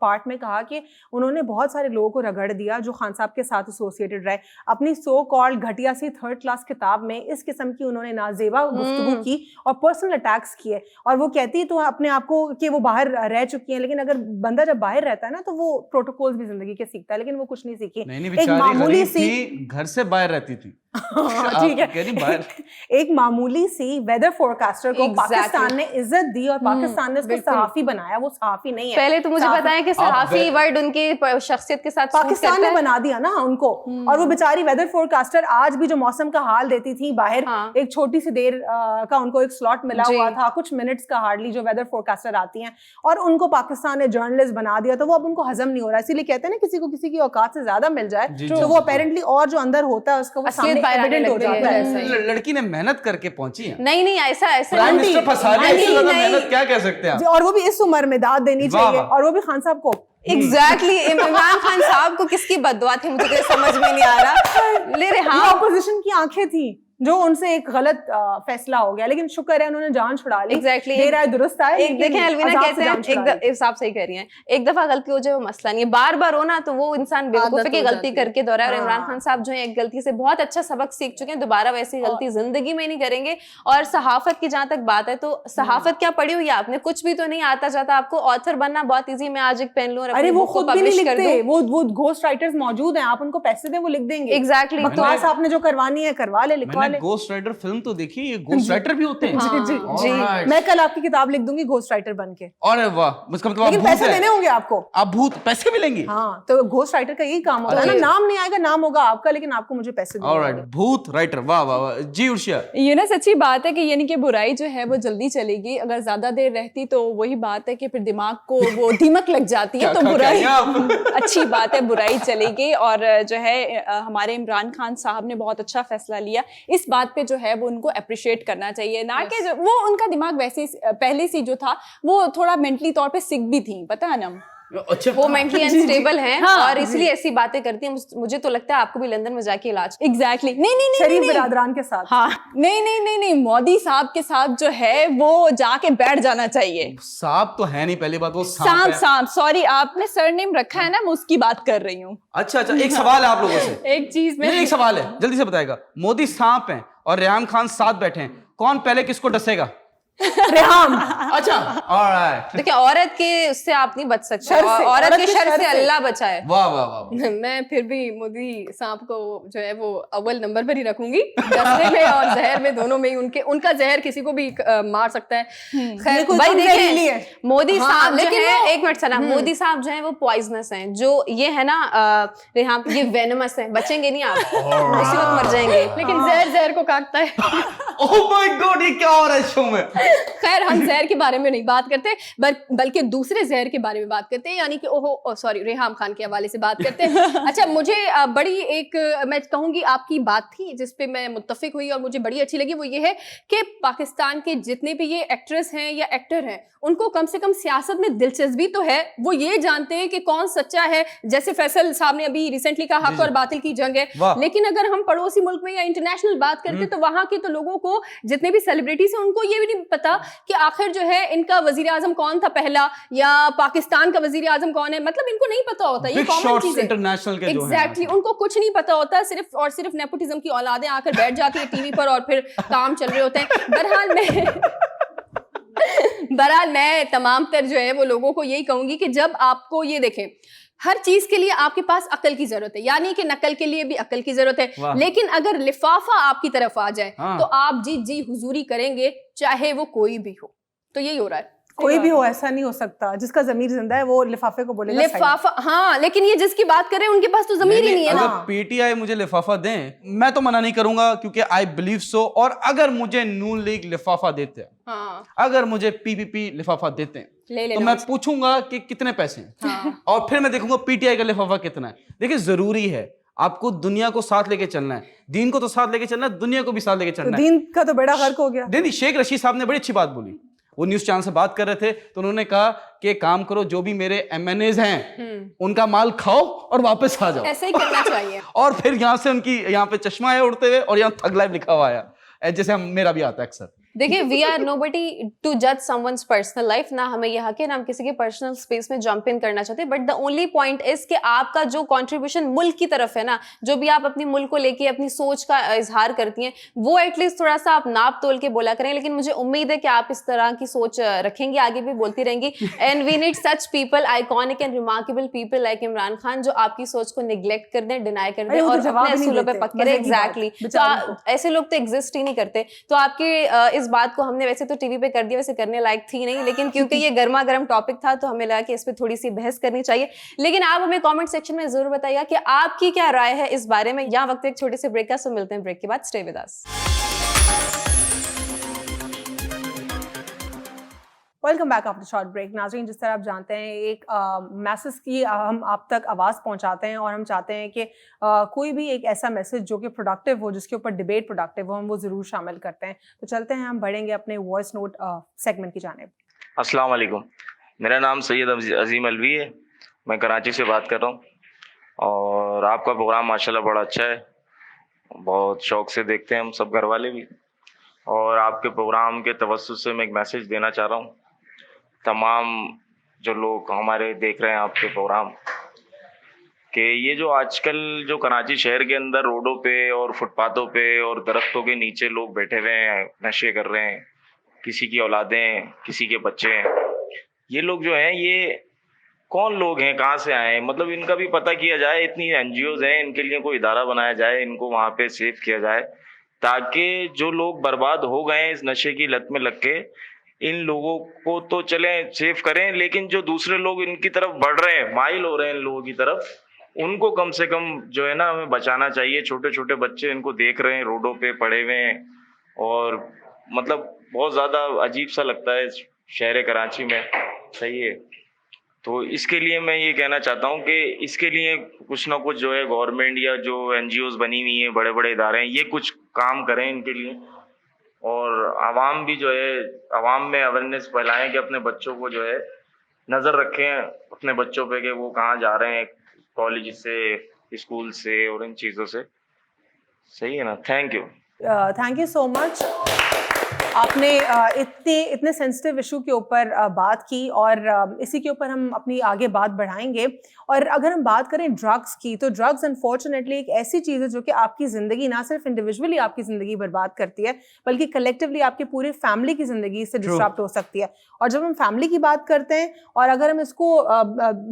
पार्ट में कहा कि उन्होंने बहुत सारे लोगों को रगड़ दिया जो खान साहब के साथ एसोसिएटेड रहे, अपनी सो कॉल्ड घटिया सी थर्ड क्लास किताब में इस किस्म की उन्होंने नाजेबा गुफ्तगू की और पर्सनल अटैक्स किए। और वो कहती तो अपने आप को कि वो बाहर रह चुकी हैं, लेकिन अगर बंदा जब बाहर रहता है ना तो वो प्रोटोकॉल्स जिंदगी के सीखता है, लेकिन वो कुछ नहीं सीखी। नहीं, एक मामूली सी घर से बाहर रहती थी। ठीक है, एक मामूली सी वेदर फोरकास्टर को पाकिस्तान ने इज्जत दी और पाकिस्तान ने उसको सहाफी बनाया। वो सहाफी नहीं है। पहले तो मुझे बताएं कि सहाफी वर्ड उनकी शख्सियत के साथ पाकिस्तान ने बना दिया ना उनको। और वो बेचारी वेदर फोरकास्टर आज भी जो मौसम का हाल देती थी बाहर, एक छोटी सी देर का उनको एक स्लॉट मिला हुआ था, कुछ मिनट्स का हार्डली, जो वेदर फोरकास्टर आती हैं, और उनको पाकिस्तान ने जर्नलिस्ट बना दिया। तो वो अब उनको हजम नहीं हो रहा, इसीलिए कहते हैं ना किसी को किसी की औकात से ज्यादा मिल जाए तो वो अपेरेंटली और जो अंदर होता है उसका वो सामने एविडेंट हो जाता है। लड़की ने मेहनत करके पहुंची है। नहीं ऐसा प्राइम मिनिस्टर फंसा दिया, इससे ज्यादा मेहनत क्या कह सकते हैं? और वो भी इस उम्र में दाद देनी चाहिए, और वो भी खान साहब को। एग्जैक्टली, इमरान खान साहब को किसकी बददुआ थी मुझे तो समझ में नहीं आ रहा। ले रहे हाँ, ऑपोजिशन की आंखें थी जो उनसे एक गलत फैसला हो गया, लेकिन शुक्र है उन्होंने जान छुड़ा ली। एग्जैक्टली, देर आए दुरुस्त आए। एक देखें अलवीना कहते हैं, एक आप सही कह रही हैं, एक दफा गलती हो जाए वो मसला नहीं है, बार बार होना तो वो इंसान बेवकूफी की गलती करके दोहराए। और इमरान खान साहब जो है एक गलती से बहुत अच्छा सबक सीख चुके हैं, दोबारा वैसी गलती जिंदगी में नहीं करेंगे। और सहाफत की जहां तक बात है तो सहाफत क्या पढ़ी हुई है आपने? कुछ भी तो नहीं आता जाता आपको। ऑथर बनना बहुत ईजी, मैं आज एक पेन लूं और अरे वो खुद भी नहीं लिखते, वो घोस्ट राइटर्स मौजूद हैं, आप उनको पैसे दें वो लिख देंगे। एग्जैक्टली, बकवास आपने जो करवानी है करवा ले, लिखवा ले। वाले। घोस्ट राइटर फिल्म तो देखिए, ये घोस्ट राइटर भी होते हैं। जी जी, Alright. मैं कल आपकी किताब लिख दूंगी घोस्ट राइटर बन के, अरे वाह, इसका मतलब आप लेकिन भूत पैसे हैं। देने होंगे आपको। आप भूत, पैसे मिलेंगे? हाँ, तो घोस्ट राइटर का यही काम होता है ना, नाम नहीं आएगा, नाम होगा आपका, लेकिन आपको मुझे पैसे देने ऑलराइट, होंगे। भूत राइटर, वाह वाह वाह। जी उर्शिया, ये ना सच्ची बात है कि यानी कि बुराई जो है वो जल्दी चलेगी, अगर ज्यादा देर रहती तो वही बात है कि फिर दिमाग को वो दीमक लग जाती है, तो बुराई अच्छी बात है, बुराई चलेगी। और जो है हमारे इमरान खान साहब ने बहुत अच्छा फैसला लिया, इस बात पे जो है वो उनको अप्रिशिएट करना चाहिए, ना कि वो उनका दिमाग वैसे पहले से जो था वो थोड़ा मेंटली तौर पे सिक भी थी, पता है ना, अच्छा वो मेंटली अनस्टेबल हैं हाँ, और इसलिए ऐसी बातें करती हैं। मुझे तो लगता है आपको भी लंदन में जाके इलाज एग्जैक्टली नहीं शरीफ बिरादरान के साथ। हाँ, नहीं, मोदी साहब के साथ जो है वो जाके बैठ जाना चाहिए। सांप तो है नहीं, पहली बात, वो सांप है। सांप, सॉरी, आपने सरनेम रखा है ना, मैं उसकी बात कर रही हूँ। अच्छा, एक सवाल है आप लोगों से, एक चीज में नहीं, एक सवाल है, जल्दी से बताएगा। मोदी सांप हैं और रेहान खान साथ बैठे हैं, कौन पहले किसको डसेगा? रेहाम। अच्छा, ऑलराइट, देखिए, औरत के उससे आप नहीं बच सकते, शर से, औरत के शर से अल्लाह बचाए। वाह वाह वाह। मैं फिर भी मोदी सांप को जो है वो अव्वल नंबर पर ही रखूंगी, डसने में और जहर में, दोनों में ही। उनका जहर किसी को भी मार सकता है। खैर, कोई भाई कम जहरीली देखिए, है। मोदी हाँ, साहब जो लेकिन है, वो- एक मिनट सना, मोदी साहब जो है वो पॉइजनस हैं, जो ये है ना रेहाम, ये वेनमस है, बचेंगे नहीं आप, इसी वक्त मर जाएंगे। लेकिन जहर को काटता है। ओह माय गॉड, ये क्या हो रहा है शो में? खैर, हम जहर के बारे में नहीं बात करते, बल्कि दूसरे जहर के बारे में बात करते हैं, यानी कि ओहो सॉरी, रेहाम खान के हवाले से बात करते हैं। अच्छा, मुझे बड़ी एक मैं कहूंगी आपकी बात थी जिस पे मैं मुत्तफिक हुई और मुझे बड़ी अच्छी लगी, वो ये है कि पाकिस्तान के जितने भी ये एक्ट्रेस हैं या एक्टर हैं, उनको कम से कम सियासत में दिलचस्पी तो है, वो ये जानते हैं कि कौन सच्चा है। जैसे फैसल साहब ने अभी रिसेंटली कहा, हक और बातिल की जंग है, लेकिन अगर हम पड़ोसी मुल्क में या इंटरनेशनल बात करते तो वहां के तो लोगों को, जितने भी सेलिब्रिटीज हैं, उनको ये भी नहीं पता कि आखिर जो है इनका वजीर आजम कौन था पहला, या पाकिस्तान का वजीर आजम कौन है, मतलब इनको नहीं पता होता, ये कॉमन चीज है। इंटरनेशनल के जो हैं, एग्जैक्टली, उनको कुछ नहीं पता होता, सिर्फ और सिर्फ नेपोटिज्म की औलादें आकर बैठ जाती है टीवी पर और फिर काम चल रहे होते हैं। बहरहाल मैं तमाम तर जो है वो लोगों को यही कहूंगी कि जब आपको ये देखें, हर चीज के लिए आपके पास अकल की जरूरत है, यानी कि नकल के लिए भी अकल की जरूरत है, लेकिन अगर लिफाफा आपकी तरफ आ जाए तो आप जी हुजूरी करेंगे, चाहे वो कोई भी हो। तो यही हो रहा है, कोई भी हो, ऐसा नहीं हो सकता। जिसका ज़मीर जिंदा है वो लिफाफे को बोलेगा लिफाफा। हाँ, लेकिन ये जिसकी बात कर रहे हैं उनके पास तो ज़मीर ही नहीं है अगर ना। पीटीआई मुझे लिफाफा दें, मैं तो मना नहीं करूंगा, क्योंकि आई बिलीव सो। और अगर मुझे नून लीग लिफाफा देते हैं, हाँ, अगर मुझे पीपीपी लिफाफा देते हैं, ले तो मैं पूछूंगा कि कितने पैसे हैं, और फिर मैं देखूंगा पीटीआई का लिफाफा कितना है। देखिए, जरूरी है आपको दुनिया को साथ लेके चलना है, दीन को तो साथ लेके चलना है, दुनिया को भी साथ लेके चलना है। दीन का तो बेड़ा गर्क हो गया। नहीं, शेख रशीद साहब ने बड़ी अच्छी बात बोली, वो न्यूज चैनल से बात कर रहे थे, तो उन्होंने कहा कि काम करो, जो भी मेरे एमएनएज हैं उनका माल खाओ और वापस आ जाओ। ऐसे ही करना चाहिए। और फिर यहाँ से उनकी यहाँ पे चश्मा आया उड़ते हुए, और यहाँ थग लाइफ लिखा हुआ आया, जैसे मेरा भी आता है अक्सर। देखिए, वी आर नोबडी टू जज समवन्स पर्सनल लाइफ, ना हमें यहाँ के ना हम किसी के पर्सनल स्पेस में जंप इन करना चाहते, but the only point is कि आपका जो कंट्रीब्यूशन मुल्क की तरफ है ना, जो भी आप अपनी मुल्क को लेके अपनी सोच का इजहार करती हैं, वो एटलीस्ट थोड़ा सा आप नाप तोल के बोला करें। लेकिन मुझे उम्मीद है कि आप इस तरह की सोच रखेंगी, आगे भी बोलती रहेंगी। And we need such people, iconic and remarkable people like Imran Khan, जो आपकी सोच को निगलेक्ट कर दें, डिनाई कर दें और अपने असूलों पे पक्के रहे। एग्जैक्टली, तो ऐसे लोग तो एग्जिस्ट ही नहीं करते। तो आपके इस बात को हमने वैसे तो टीवी पे कर दिया, वैसे करने लायक थी नहीं, लेकिन क्योंकि ये गर्मा गर्म टॉपिक था तो हमें लगा कि इस पे थोड़ी सी बहस करनी चाहिए। लेकिन आप हमें कमेंट सेक्शन में जरूर बताइएगा कि आपकी क्या राय है इस बारे में। यहाँ वक्त एक छोटे से ब्रेक का, सो मिलते हैं ब्रेक के बाद। Stay with us. Welcome back after short break. नाज़रीन, जिस तरह आप जानते हैं, एक मैसेज की हम आप तक आवाज़ पहुंचाते हैं और हम चाहते हैं कि कोई भी एक ऐसा मैसेज जो कि प्रोडक्टिव हो, जिसके ऊपर डिबेट प्रोडक्टिव हो, हम वो ज़रूर शामिल करते हैं। तो चलते हैं, हम बढ़ेंगे अपने वॉइस नोट सेगमेंट की जानिब। अस्सलाम वालेकुम, मेरा नाम सैयद अजीम अलवी है, मैं कराची से बात कर रहा हूँ और आपका प्रोग्राम माशाल्लाह बड़ा अच्छा है, बहुत शौक़ से देखते हैं हम सब, घर वाले भी। और आपके प्रोग्राम के तवस्सुत से मैं एक मैसेज देना चाह रहा हूँ तमाम जो लोग हमारे देख रहे हैं आपके प्रोग्राम, कि ये जो आजकल जो कराची शहर के अंदर रोडों पे और फुटपाथों पे और दरख्तों के नीचे लोग बैठे हुए हैं, नशे कर रहे हैं, किसी की औलादें, किसी के बच्चे हैं, ये लोग जो हैं ये कौन लोग हैं, कहाँ से आए हैं, मतलब इनका भी पता किया जाए। इतनी NGOs हैं, इनके लिए कोई इदारा बनाया जाए, इनको वहाँ पे सेव किया जाए تاکہ جو لوگ برباد ہو گئے ہیں اس نشے کی لت میں لگ کے, ان لوگوں کو تو چلیں سیف کریں, لیکن جو دوسرے لوگ ان کی طرف بڑھ رہے ہیں, مائل ہو رہے ہیں ان لوگوں کی طرف, ان کو کم سے کم جو ہے نا ہمیں بچانا چاہیے. چھوٹے چھوٹے بچے ان کو دیکھ رہے ہیں روڈوں پہ پڑے ہوئے ہیں, اور مطلب بہت زیادہ عجیب سا لگتا ہے شہر کراچی میں. صحیح ہے, تو اس کے لیے میں یہ کہنا چاہتا ہوں کہ اس کے لیے کچھ نہ کچھ جو ہے گورنمنٹ یا جو NGOs بنی ہوئی ہیں, بڑے بڑے ادارے ہیں, یہ کچھ کام کریں ان کے لیے. اور عوام بھی جو ہے, عوام میں اویئرنیس پھیلائیں کہ اپنے بچوں کو جو ہے نظر رکھیں اپنے بچوں پہ کہ وہ کہاں جا رہے ہیں, کالج سے, اسکول سے, اور ان چیزوں سے. صحیح ہے نا. Thank you. Thank you so much. آپ نے اتنے سینسٹیو ایشو کے اوپر بات کی, اور اسی کے اوپر ہم اپنی آگے بات بڑھائیں گے. اور اگر ہم بات کریں ڈرگس کی, تو ڈرگس انفارچونیٹلی ایک ایسی چیز ہے جو کہ آپ کی زندگی نہ صرف انڈیویجولی آپ کی زندگی برباد کرتی ہے, بلکہ کلیکٹیولی آپ کی پوری فیملی کی زندگی سے ڈسٹرپٹ ہو سکتی ہے. اور جب ہم فیملی کی بات کرتے ہیں, اور اگر ہم اس کو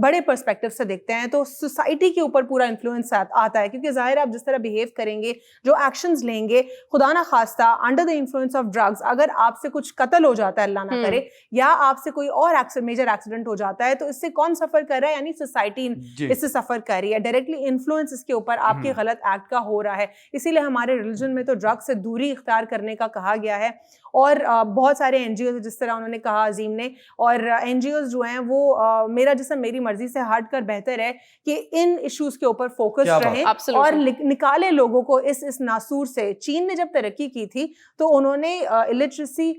بڑے پرسپیکٹو سے دیکھتے ہیں, تو سوسائٹی کے اوپر پورا انفلوئنس آتا ہے, کیونکہ ظاہر ہے آپ جس طرح بیہیو کریں گے, جو ایکشنز لیں گے, خدا نہ خواستہ under the influence of drugs اگر آپ سے کچھ قتل ہو جاتا ہے, اللہ نہ کرے, یا آپ سے کوئی اور میجر ایکسیڈنٹ ہو جاتا ہے, تو اس سے کون سفر کر رہا ہے؟ یعنی سوسائٹی اس سے سفر کر رہی ہے. ڈائریکٹلی انفلوئنس اس کے اوپر آپ کے غلط ایکٹ کا ہو رہا ہے. اسی لیے ہمارے ریلیجن میں تو ڈرگ سے دوری اختیار کرنے کا کہا گیا ہے. اور بہت سارے NGOs جس طرح انہوں نے کہا عظیم نے, اور NGOs جو ہیں وہ میرا جسم میری مرضی سے ہٹ کر بہتر ہے کہ ان ایشوز کے اوپر فوکس رہیں اور نکالے لوگوں کو اس ناسور سے. چین نے جب ترقی کی تھی تو انہوں نے الٹریسی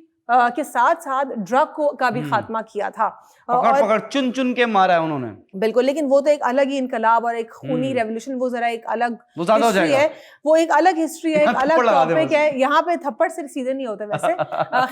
کے ساتھ ساتھ ڈرگ کا بھی خاتمہ کیا تھا, پکڑ چن چن کے مارا ہے انہوں نے. بالکل, لیکن وہ تو ایک الگ ہی انقلاب اور ایک خونی ریولیوشن, وہ ذرا ایک الگ ہسٹری ہے, وہ ایک الگ ہسٹری ہے, ایک الگ ٹاپک ہے. یہاں پہ تھپڑ سے سیدھے نہیں ہوتے ویسے.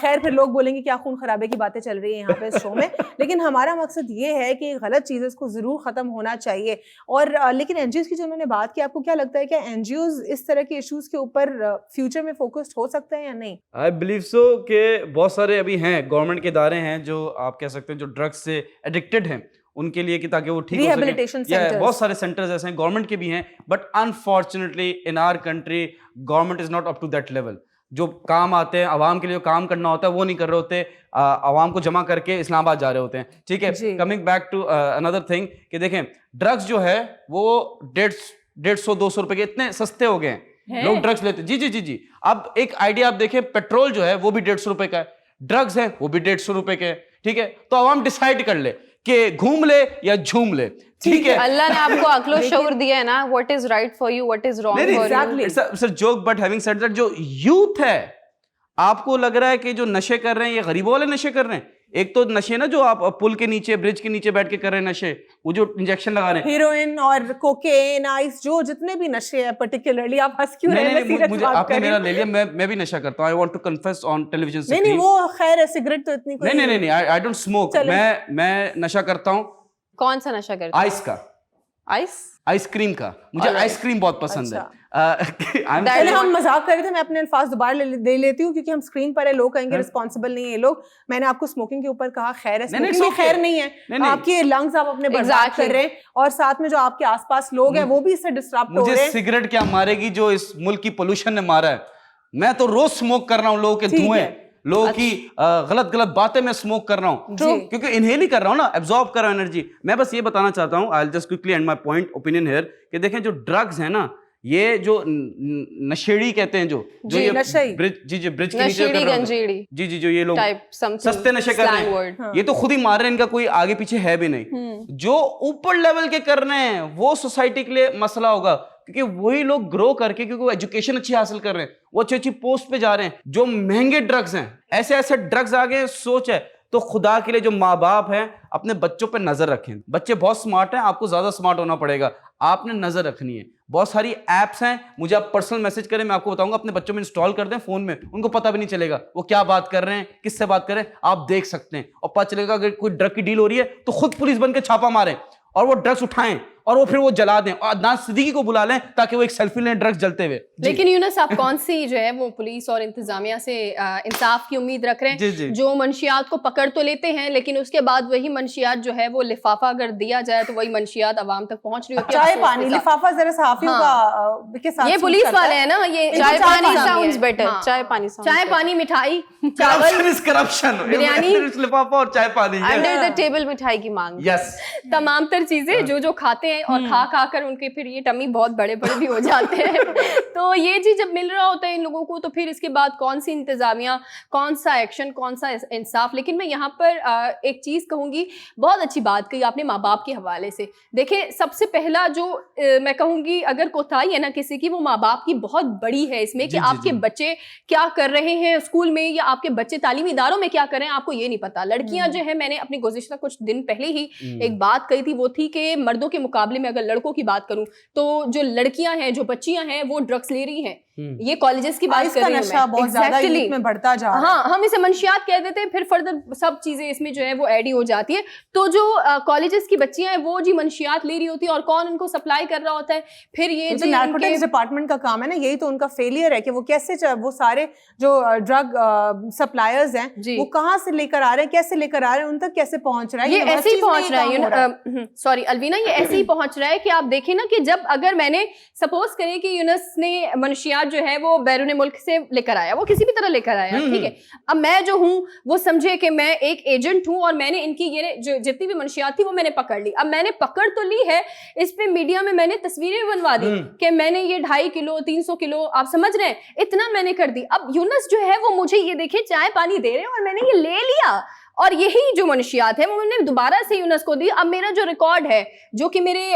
خیر, پھر لوگ بولیں گے کیا خون خرابے کی باتیں چل رہی ہیں یہاں پہ اس شو میں, لیکن ہمارا مقصد یہ ہے کہ غلط چیز اس کو ضرور ختم ہونا چاہیے. اور لیکن NGOs کی جو انہوں نے بات کی, آپ کو کیا لگتا ہے کہ NGOs اس طرح کے ایشوز کے اوپر فیوچر میں فوکسڈ ہو سکتے ہیں یا نہیں؟ آئی بلیو سو کہ بہت سارے ابھی ہیں گورنمنٹ کے ادارے ہیں جو آپ کہہ سکتے ہیں جو ڈرگس سے ایڈکٹڈ ہیں ان کے لیے کہ تاکہ وہ ٹھیک ہو سکیں. بہت سارے سینٹرز ایسے ہیں گورنمنٹ کے بھی ہیں, but unfortunately in our country government is not up to that level. جو کام آتے ہیں عوام کے لیے کام کرنا ہوتا ہے وہ نہیں کر رہے ہوتے, عوام کو جمع کر کے اسلام آباد جا رہے ہوتے ہیں. ٹھیک ہے, coming back to another thing کہ دیکھیں ڈرگس جو ہے وہ 150-200 روپے کے اتنے سستے ہو گئے ہیں, لوگ ڈرگس لیتے ہیں. جی جی جی جی. اب ایک آئیڈیا آپ دیکھیں, پیٹرول جو ہے وہ بھی 150 روپے کا ہے, ڈرگز ہیں وہ بھی 150 روپے کے. ٹھیک ہے, تو عوام ڈیسائیڈ کر لے کہ گھوم لے یا جھوم لے. ٹھیک ہے, اللہ نے آپ کو عقل و شعور دیا ہے نا, what is right for you, what is wrong for you. It's a joke, but having said that, جو یوتھ ہے آپ کو لگ رہا ہے کہ جو نشے کر رہے ہیں یہ غریبوں والے نشے کر رہے ہیں. ایک تو نشے نا جو آپ پل کے نیچے, برج کے نیچے بیٹھ کے کر رہے ہیں نشے, وہ جو انجیکشن لگا رہے ہیں, ہیروئن اور کوکین, آئس, جو جتنے بھی نشے ہیں پرٹیکولرلی. آپ ہنس کیوں رہے ہیں؟ مجھے آپ نے میرا لے لیا, میں بھی نشہ کرتا ہوں. I want to confess on television. نہیں, وہ خیر ہے, سگریٹ تو اتنی کوئی نہیں, I don't smoke. میں نشہ کرتا ہوں. کون سا نشہ کرتے ہیں؟ آئس کا, آئس کریم کا. مجھے آئس کریم بہت پسند ہے. ہم مذاق کر رہے تھے, میں اپنے الفاظ دوبارہ لے لیتی ہوں کیونکہ ہم اسکرین پر ہے, لوگ کہیں گے رسپانسبل نہیں ہے یہ لوگ. میں نے آپ کو اسموکنگ کے اوپر کہا خیر ہے, اسموکنگ خیر نہیں ہے, آپ کے لنگز آپ اپنے برباد کر رہے ہیں, اور ساتھ میں جو آپ کے آس پاس لوگ ہیں وہ بھی اس سے ڈسٹرپٹ ہو رہے ہیں. مجھے سگریٹ کیا مارے گی جو اس ملک کی پولوشن نے مارا ہے. میں تو روز اسموک کر رہا ہوں, لوگوں کے دھوئیں, لوگوں کی غلط باتیں میں اسموک کر رہا ہوں, کیونکہ انہیل ہی کر رہا ہوں نا, ایبزارب کر رہا ہوں انرجی. میں بس یہ بتانا چاہتا ہوں, I just quickly and my point opinion here, کہ دیکھیں جو ڈرگز ہیں نا, یہ جو نشیڑی کہتے ہیں, جو یہ برج کے نیچے کر رہے ہیں, جی جو یہ لوگ سستے نشے کر رہے ہیں, یہ تو خود ہی مار رہے ہیں, ان کا کوئی آگے پیچھے ہے بھی نہیں. جو اوپر لیول کے کر رہے ہیں وہ سوسائٹی کے لیے مسئلہ ہوگا, کیونکہ وہی لوگ گرو کر کے, کیونکہ وہ ایجوکیشن اچھی حاصل کر رہے ہیں, وہ اچھی پوسٹ پہ جا رہے ہیں. جو مہنگے ڈرگز ہیں, ایسے ڈرگز آگے سوچ ہے, تو خدا کے لیے جو ماں باپ ہیں اپنے بچوں پہ نظر رکھیں. بچے بہت سمارٹ ہیں, آپ کو زیادہ سمارٹ ہونا پڑے گا, آپ نے نظر رکھنی ہے. بہت ساری ایپس ہیں, مجھے آپ پرسنل میسج کریں, میں آپ کو بتاؤں گا, اپنے بچوں میں انسٹال کر دیں فون میں, ان کو پتہ بھی نہیں چلے گا وہ کیا بات کر رہے ہیں, کس سے بات کر رہے ہیں, آپ دیکھ سکتے ہیں. اور پتہ چلے گا اگر کوئی ڈرگ کی ڈیل ہو رہی ہے تو خود پولیس بن کے چھاپا ماریں اور وہ ڈرگس اٹھائیں اور وہ پھر وہ جلا دیں, اور عدنان صدیقی کو بلا لیں تاکہ وہ ایک سیلفی لیں ڈرگس جلتے ہوئے. لیکن یونس آپ کون سی جو ہے وہ پولیس اور انتظامیہ سے انصاف کی امید رکھ رہے ہیں جو منشیات کو پکڑ تو لیتے ہیں لیکن اس کے بعد وہی منشیات جو ہے وہ لفافہ اگر دیا جائے تو وہی منشیات عوام تک پہنچ رہی ہوتی ہے. چائے پانی لفافہ ذرا صحافیوں کے ساتھ یہ پولیس والے ہیں نا, یہ چائے پانی ساؤنڈز بیٹر, چائے پانی چائے پانی مٹھائی چاول کرپشن بریانی لفافہ اور چائے پانی انڈر دا ٹیبل مٹھائی کی مانگ, یس تمام تر چیزیں جو کھاتے ہیں اور کھا کر ان کے پھر یہ ٹمی بہت بڑے بڑے بھی ہو جاتے ہیں. تو یہ چیز جب مل رہا ہوتا ہے ان لوگوں کو تو پھر اس کے بعد کون سی انتظامیہ, کون سا ایکشن, کون سا انصاف. لیکن میں یہاں پر ایک چیز کہوں گی, بہت اچھی بات کہی آپ نے ماں باپ کے حوالے سے. دیکھیں سب سے پہلا جو میں کہوں گی اگر کوتاہی ہے نا کسی کی, وہ ماں باپ کی بہت بڑی ہے اس میں کہ آپ کے بچے کیا کر رہے ہیں اسکول میں یا آپ کے بچے تعلیمی اداروں میں کیا کر رہے ہیں آپ کو یہ نہیں پتا. لڑکیاں جو ہے, میں نے اپنی گزشتہ کچھ دن پہلے ہی ایک بات کہی تھی, وہ تھی کہ مردوں کے مقابلے میں اگر لڑکوں کی بات کروں تو جو لڑکیاں ہیں, جو بچیاں ہیں وہ ڈرگس لے رہی ہیں. یہ کالجز کی بات کر رہی ہوں میں, میں بڑھتا جا رہا ہے. ہاں ہم اسے منشیات کہہ دیتے ہیں, پھر فردر سب چیزیں اس میں جو ہے وہ ایڈ ہی ہو جاتی ہے. تو جو کالجز کی بچیاں ہیں وہ جی منشیات لے رہی ہوتی ہیں اور کون ان کو سپلائی کر رہا ہوتا ہے. پھر یہ جو نارکوٹکس ڈپارٹمنٹ کا کام ہے نا, یہی تو ان کا فیلئر ہے کہ وہ کیسے وہ سارے جو ڈرگ سپلائرز ہیں وہ کہاں سے لے کر آ رہے ہیں, کیسے لے کر آ رہے ہیں, ان تک کیسے پہنچ رہا ہے. یہ ایسے ہی پہنچ رہا ہے, سوری الوینا, یہ ایسے ہی پہنچ رہا ہے کہ آپ دیکھیں نا کہ جب اگر میں نے سپوز کریں کہ یونس نے منشیات جو ہے وہ بیرون ملک سے لے کر آیا, وہ کسی بھی طرح لے کر آیا, ٹھیک ہے, اب میں جو ہوں وہ سمجھے کہ میں ایک ایجنٹ ہوں اور میں نے ان کی یہ جو جتنی بھی منشیات تھی وہ میں نے پکڑ لی. اب میں نے پکڑ تو لی ہے, اس پہ میڈیا میں نے تصویریں بنوا دی کہ میں نے یہ 2.5 کلو 300 کلو, آپ سمجھ رہے ہیں, اتنا میں نے کر دی. اب یونس جو ہے وہ مجھے یہ دیکھے چائے پانی دے رہے ہیں اور میں نے یہ لے لیا, اور یہی جو منشیات ہے وہ میں نے دوبارہ سے یونس کو دی. اب میرا جو ریکارڈ ہے جو کہ میرے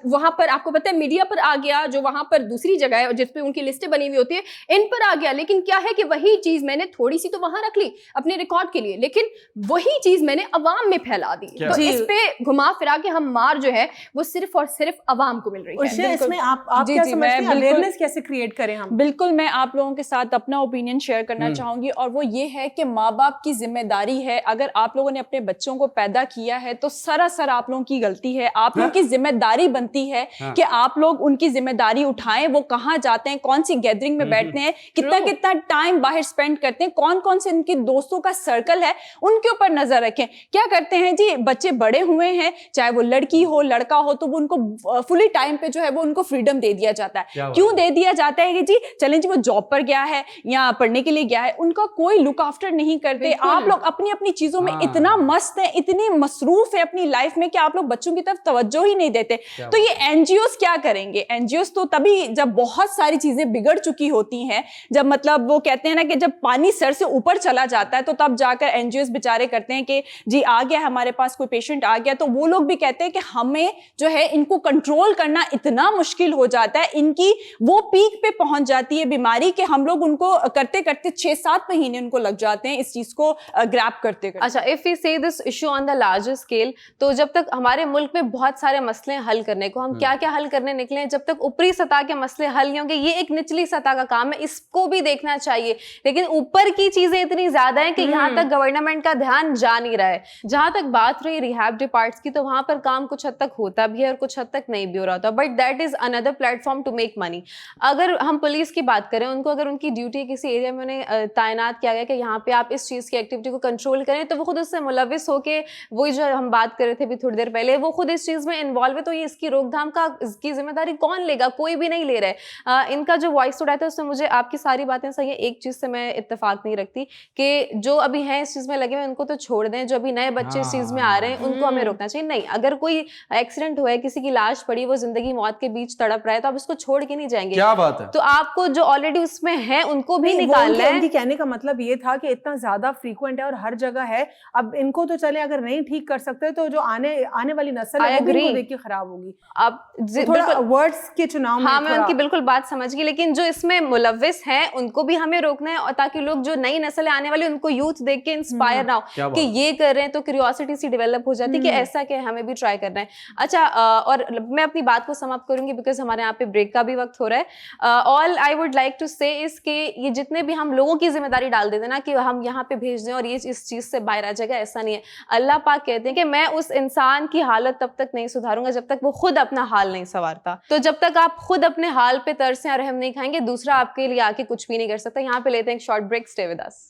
وہاں پر آپ کو پتہ ہے میڈیا پر آ گیا, جو وہاں پر دوسری جگہ ہے جس پہ ان کی لسٹیں بنی ہوئی ہوتی ہے, ان پر آ گیا. لیکن کیا ہے کہ وہی چیز میں نے تھوڑی سی تو وہاں رکھ لی اپنے ریکارڈ کے لیے, لیکن وہی چیز میں نے عوام میں پھیلا دی. تو اس پہ گھما پھرا کے ہم مار جو ہے وہ صرف اور صرف عوام کو مل رہی ہے. اس میں آپ کیا سمجھتے ہیں اویئرنیس کیسے کریٹ کریں ہم؟ بالکل, میں آپ لوگوں کے ساتھ اپنا اوپینین شیئر کرنا چاہوں گی, اور وہ یہ ہے کہ ماں باپ کی ذمہ داری ہے. اگر آپ لوگوں نے اپنے بچوں کو پیدا کیا ہے تو سراسر آپ لوگوں کی غلطی ہے. آپ لوگوں کی ذمہ داری بنتی ہے کہ آپ لوگ ان کی ذمہ داری اٹھائیں. وہ کہاں جاتے ہیں, کون سی گیدرنگ میں بیٹھتے ہیں, کتنا ٹائم باہر اسپینڈ کرتے ہیں, کون سے ان کے دوستوں کا سرکل ہے, ان کے اوپر نظر رکھیں. کیا کرتے ہیں جی, بچے بڑے ہوئے ہیں, چاہے وہ لڑکی ہو لڑکا ہو, تو وہ ان کو فلی ٹائم پہ جو ہے وہ ان کو فریڈم دے دیا جاتا ہے. کیوں دے دیا جاتا ہے کہ جی چلیں جی وہ جاب پر گیا ہے یا پڑھنے کے لیے گیا ہے, ان کا کوئی لک آفٹر نہیں کرتے. آپ لوگ اپنی اپنی چیزوں میں اتنا مست ہیں, اتنی مصروف ہے اپنی لائف میں کہ آپ لوگ بچوں کی طرف توجہ ہی نہیں دیتے. تو یہ این جی اوز کیا کریں گے؟ این جی اوز تو تبھی جب بہت ساری چیزیں بگڑ چکی ہوتی ہیں, جب مطلب وہ کہتے ہیں نا کہ جب پانی سر سے اوپر چلا جاتا ہے تو تب جا کر این جی اوز بیچارے کرتے ہیں کہ جی آ گیا ہمارے پاس کوئی پیشنٹ آ گیا, تو وہ لوگ بھی کہتے ہیں کہ ہمیں جو ہے ان کو کنٹرول کرنا اتنا مشکل ہو جاتا ہے, ان کی وہ پیک پہ پہنچ جاتی ہے بیماری کہ ہم لوگ ان کو کرتے کرتے 6-7 مہینے ان کو لگ جاتے ہیں اس چیز کو گریب کرتے کرتے. اچھا, if we say this issue on the larger scale, تو جب تک ہمارے ملک میں بہت سارے مسئلے حل کرنے کو, ہم کیا کیا حل کرنے نکلے ہیں, جب تک اوپری سطح کے مسئلے حل نہیں ہوں گے, یہ ایک نچلی سطح کا کام ہے, اس کو بھی دیکھنا چاہیے. لیکن اوپر کی چیزیں اتنی زیادہ ہیں کہ یہاں تک گورنمنٹ کا دھیان جا نہیں رہا ہے. جہاں تک بات رہی ریہیب ڈپارٹس کی, تو وہاں پر کام کچھ حد تک ہوتا بھی ہے اور کچھ حد تک نہیں بھی ہو رہا ہوتا, بٹ دیٹ از اندر platform to make money. اگر ہم پولیس کی بات کریں, ان کو اگر ان کی ڈیوٹی کسی ایریا میں انہیں تعینات کیا گیا کہ یہاں پہ آپ اس چیز کی ایکٹیویٹی کو کنٹرول کریں, تو وہ خود اس سے ملوث ہو کے, وہی جو ہم بات کر رہے تھے بھی تھوڑی دیر پہلے, وہ خود اس چیز میں انوالو ہے, تو یہ اس کی روک تھام کا اس کی ذمہ داری کون لے گا؟ کوئی بھی نہیں لے رہا ہے. ان کا جو وائس اٹھایا تھا اس میں مجھے آپ کی ساری باتیں صحیح ہیں, ایک چیز سے میں اتفاق نہیں رکھتی کہ جو ابھی ہیں اس چیز میں لگے ہوئے ان کو تو چھوڑ دیں, جو ابھی نئے بچے اس چیز میں آ رہے ہیں ان کو ہمیں روکنا چاہیے. نہیں, اگر کوئی ایکسیڈنٹ ہوا ہے, کسی کی لاش پڑی, وہ زندگی موت کے بیچ تڑپ رہا ہے, تو آپ اس کو چھوڑ کے نہیں جائیں گے. کیا بات ہے. تو آپ کو جو آلریڈی اس میں ہیں ان کو بھی نکالنا ہے. ان کی کہنے کا مطلب یہ تھا کہ اتنا زیادہ فریکوینٹ ہے اور ہر جگہ ہے, اب ان کو تو چلے اگر نہیں ٹھیک کر سکتے تو جو آنے والی نسل ہے وہ بھی دیکھ کے خراب ہوگی. اب تھوڑا ورڈز کے چناؤ میں, ہاں میں ان کی بالکل بات سمجھ گئی, لیکن جو اس میں ملوث ہیں ان کو بھی ہمیں روکنا ہے, اور تاکہ لوگ جو نئی نسل آنے والی ان کو یوتھ دیکھ کے انسپائر نہ ہو کہ یہ کر رہے ہیں, تو کیوریوسٹی سی ڈیولپ ہو جاتی کہ ایسا کہ ہمیں بھی ٹرائی کرنا ہے. اچھا, اور میں اپنی بات کو سماپت کروں گی بیکاز ہمارے یہاں پہ بریک کا بھی وقت ہو رہا ہے. آل آئی ووڈ لائک ٹو سے اس کہ یہ جتنے بھی ہم لوگوں کی ذمہ داری ڈال دیتے ہیں نا کہ ہم یہاں پہ بھیج دیں اور یہ اس چیز سے باہر آ جائے گا, ایسا نہیں ہے. اللہ پاک کہتے ہیں کہ میں اس انسان کی حالت تب تک نہیں سدھاروں گا جب تک وہ خود اپنا حال نہیں سنوارتا. تو جب تک آپ خود اپنے حال پہ ترسیں اور رحم نہیں کھائیں گے, دوسرا آپ کے لیے آ کے کچھ بھی نہیں کر سکتا. یہاں پہ لیتے ہیں ایک short break, stay with us.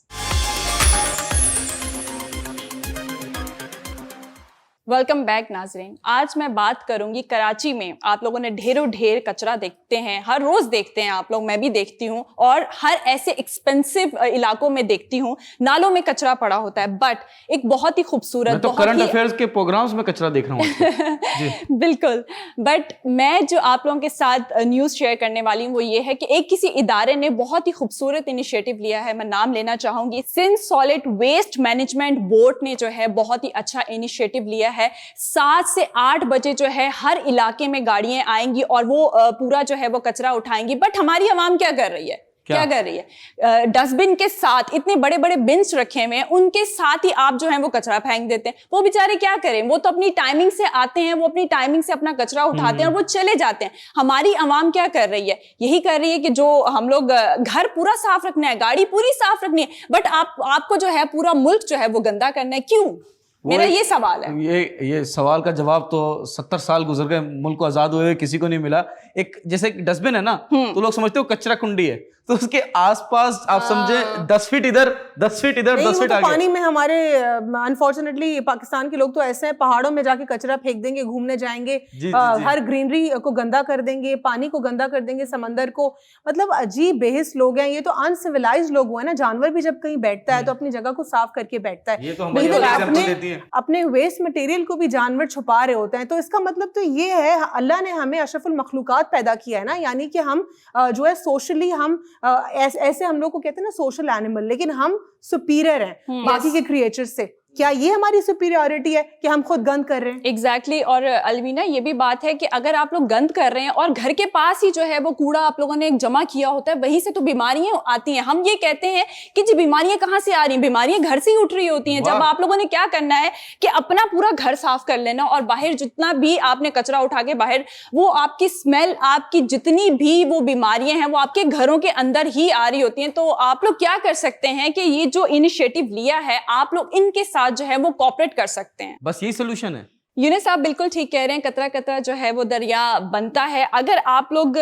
Welcome back ناظرین. آج میں بات کروں گی کراچی میں آپ لوگوں نے ڈھیروں ڈھیر کچرا دیکھتے ہیں, ہر روز دیکھتے ہیں آپ لوگ, میں بھی دیکھتی ہوں, اور ہر ایسے ایکسپینسو علاقوں میں دیکھتی ہوں نالوں میں کچرا پڑا ہوتا ہے. بٹ ایک بہت ہی خوبصورت, تو کرنٹ افیئرز کے پروگرامز میں کچرا دیکھ رہا ہوں. بالکل. بٹ میں جو آپ لوگوں کے ساتھ نیوز شیئر کرنے والی ہوں وہ یہ ہے کہ ایک کسی ادارے نے بہت ہی خوبصورت انیشیٹو لیا ہے, میں نام لینا چاہوں گی. Sindh solid waste management board نے جو ہے بہت ہی اچھا انیشیٹو لیا ہے. 7 سے 8 بجے جو ہے ہر علاقے میں گاڑیاں آئیں گی اور وہ پورا جو ہے وہ کچرا اٹھائیں گی. بٹ ہماری عوام کیا کر رہی ہے, کیا کر رہی ہے؟ ڈسٹ بن کے ساتھ اتنے بڑے بڑے بنس رکھے ہوئے ہیں, ان کے ساتھ ہی آپ جو ہے وہ کچرا پھینک دیتے ہیں. وہ بیچارے کیا کریں, وہ تو اپنی ٹائمنگ سے آتے ہیں, وہ اپنی ٹائمنگ سے اپنا کچرا اٹھاتے ہیں اور وہ چلے جاتے ہیں. ہماری عوام کیا کر رہی ہے, یہی کر رہی ہے کہ جو ہم لوگ گھر پورا صاف رکھنا ہے, گاڑی پوری صاف رکھنی ہے, بٹ آپ کو جو ہے پورا ملک جو ہے وہ گندا کرنا ہے. کیوں؟ میرا یہ سوال ہے. یہ سوال کا جواب تو 70 سال گزر گئے ملک کو آزاد ہوئے کسی کو نہیں ملا. ایک جیسے ڈسٹ بن ہے نا, تو لوگ سمجھتے ہو کچرا کنڈی ہے, تو اس کے آس پاس آپ سمجھے 10 فٹ ادھر 10 فٹ ادھر 10 فٹ آگے. پانی میں ہمارے انفارچونیٹلی پاکستان کے لوگ تو ایسے ہیں, پہاڑوں میں جا کے کچرا پھینک دیں گے, گھومنے جائیں گے, ہر گرینری کو گندا کر دیں گے, پانی کو گندا کر دیں گے, سمندر کو. مطلب عجیب بےحس لوگ ہیں یہ, تو ان سویلائزڈ لوگ ہوئے نا. جانور بھی جب کہیں بیٹھتا ہے تو اپنی جگہ کو صاف کر کے بیٹھتا ہے. بالکل اپنے ویسٹ مٹیریل کو بھی جانور چھپا رہے ہوتے ہیں. تو اس کا مطلب تو یہ ہے, اللہ نے ہمیں اشرف المخلوقات پیدا کیا ہے نا, یعنی کہ ہم جو ہے سوشلی ہم ایسے ہم لوگ کو کہتے ہیں نا سوشل اینیمل, لیکن ہم سپیریئر ہیں باقی کے کریچر سے. کیا یہ ہماری سپیریورٹی ہے کہ ہم خود گند کر رہے ہیں؟ ایگزیکٹلی. اور الوینا یہ بھی بات ہے کہ اگر آپ لوگ گند کر رہے ہیں اور گھر کے پاس ہی جو ہے وہ کوڑا آپ لوگوں نے ایک جمع کیا ہوتا ہے, وہیں سے تو بیماریاں آتی ہیں. ہم یہ کہتے ہیں کہ جی بیماریاں کہاں سے آ رہی ہیں, بیماریاں گھر سے ہی اٹھ رہی ہوتی ہیں. جب آپ لوگوں نے کیا کرنا ہے کہ اپنا پورا گھر صاف کر لینا, اور باہر جتنا بھی آپ نے کچرا اٹھا کے باہر, وہ آپ کی اسمیل, آپ کی جتنی بھی وہ بیماریاں ہیں وہ آپ کے گھروں کے اندر ہی آ رہی ہوتی ہیں. تو آپ لوگ کیا کر سکتے ہیں کہ یہ جو انیشیٹو لیا ہے آپ لوگ ان کے ساتھ جو ہے وہ کوآپریٹ کر سکتے ہیں. بس یہی سولوشن ہے. یونس آپ بالکل ٹھیک کہہ رہے ہیں, قطرہ قطرہ جو ہے وہ دریا بنتا ہے. اگر آپ لوگ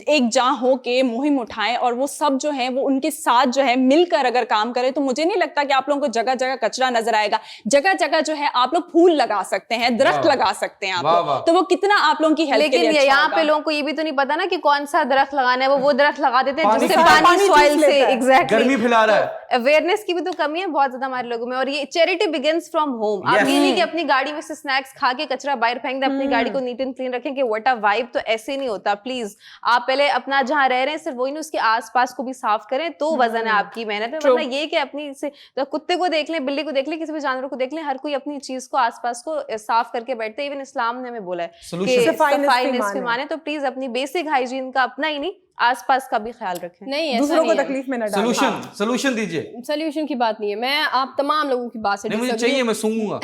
ایک جاں ہو کے مہم اٹھائیں اور وہ سب جو ہیں وہ ان کے ساتھ جو ہے مل کر اگر کام کرے, تو مجھے نہیں لگتا کہ آپ لوگوں کو جگہ جگہ کچرا نظر آئے گا. جگہ جگہ جو ہے آپ لوگ پھول لگا سکتے ہیں, درخت لگا سکتے ہیں آپ لوگ, تو وہ کتنا آپ لوگوں کی ہیلپ کے لیے اچھا ہوگا. یہاں پہ لوگوں کو یہ بھی تو نہیں پتا نا کہ کون سا درخت لگانا ہے. وہ درخت لگا دیتے ہیں جس سے پانی سوائل سے ایگزیکٹلی گرمی پھیلا رہا ہے. اویئرنیس کی بھی تو کمی ہے بہت زیادہ ہمارے لوگوں میں. اور یہ چیریٹی بگنس فرام ہوم. آپ یہ نہیں کہ اپنی گاڑی میں سے اسنیکس کھا کے کچرا باہر پھینک دیں, اپنی گاڑی کو نیٹ اینڈ کلین رکھیں کہ واٹ اے وائب. تو ایسے نہیں ہوتا. پلیز آپ پہلے اپنا جہاں رہ رہے ہیں صرف وہی نہیں, اس کے آس پاس کو بھی صاف کریں, تو وزن ہے آپ کی محنت میں. ورنہ یہ کہ اپنی سے کتے کو دیکھ لیں, بلی کو دیکھ لیں, کسی بھی جانور کو دیکھ لیں, ہر کوئی اپنی چیز کو آس پاس کو صاف کر کے بیٹھتے. ایون اسلام نے ہمیں بولا ہے کہ صفائی نصف ایمان. تو پلیز اپنی بیسک ہائیجین کا اپنا ہی نہیں آس پاس کا بھی خیال رکھیں. نہیں, دوسروں کو تکلیف میں نہ ڈالیں. سولوشن دیجیے. سولوشن کی بات نہیں ہے, میں آپ تمام لوگوں کی بات سے مجھے چاہیے, میں سونگوں گا.